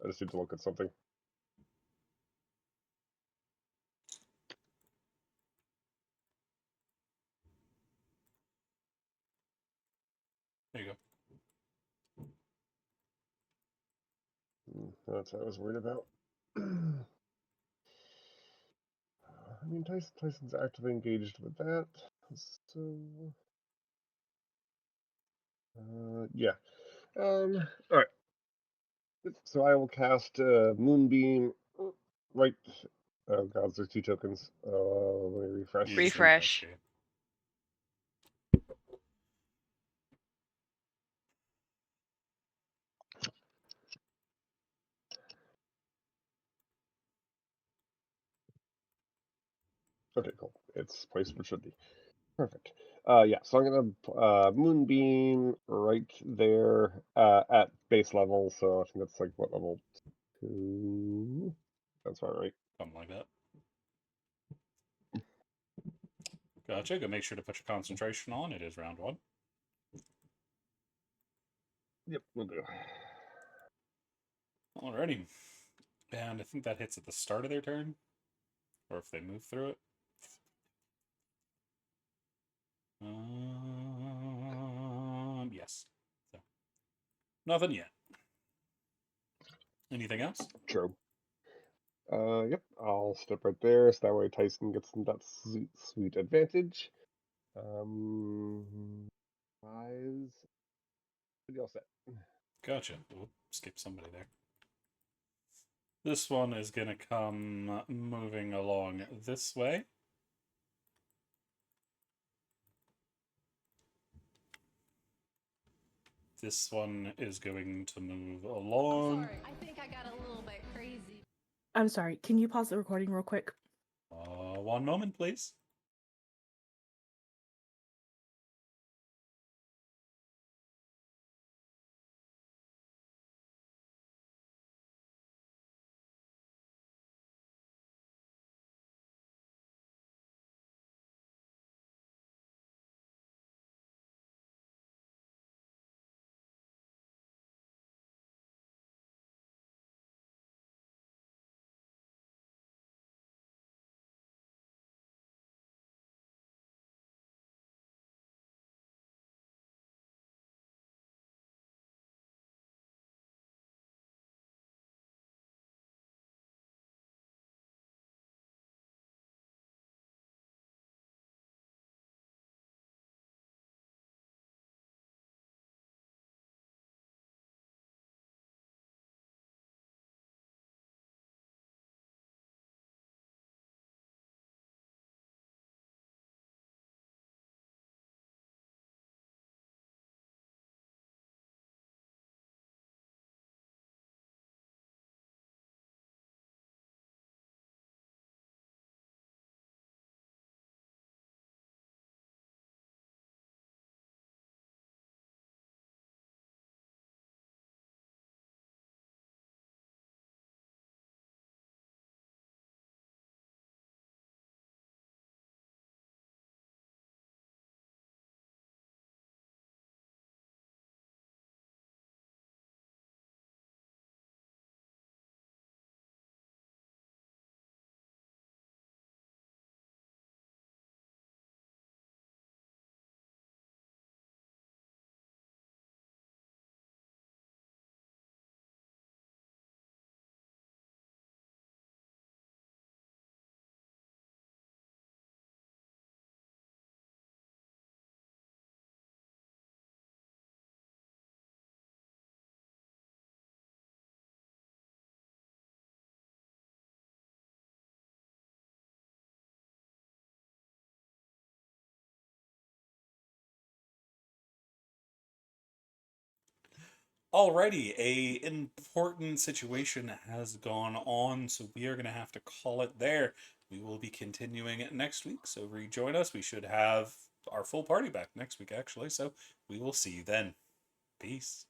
I just need to look at something. There you go. That's what I was worried about. I mean, Tyson's actively engaged with that, so yeah. All right. So I will cast Moonbeam right. Oh god, there's 2 tokens. Let me refresh. You just Refresh. it. Okay, cool. It's placed where it should be. Perfect. Yeah, so I'm gonna Moonbeam right there at base level. So I think that's like what, level 2? That's about right. Something like that. Gotcha. Go make sure to put your concentration on. It is round 1. Yep, we'll do. Alrighty. And I think that hits at the start of their turn. Or if they move through it. Yes. So, nothing yet. Anything else? True. Yep, I'll step right there, so that way Tyson gets that sweet advantage. Eyes. Pretty all set. Gotcha. We'll skip somebody there. This one is going to come moving along this way. This one is going to move along. Sorry, I think I got a little bit crazy. I'm sorry. Can you pause the recording real quick? One moment, please. Alrighty, a important situation has gone on, so we are going to have to call it there. We will be continuing it next week, so rejoin us. We should have our full party back next week, actually, so we will see you then. Peace.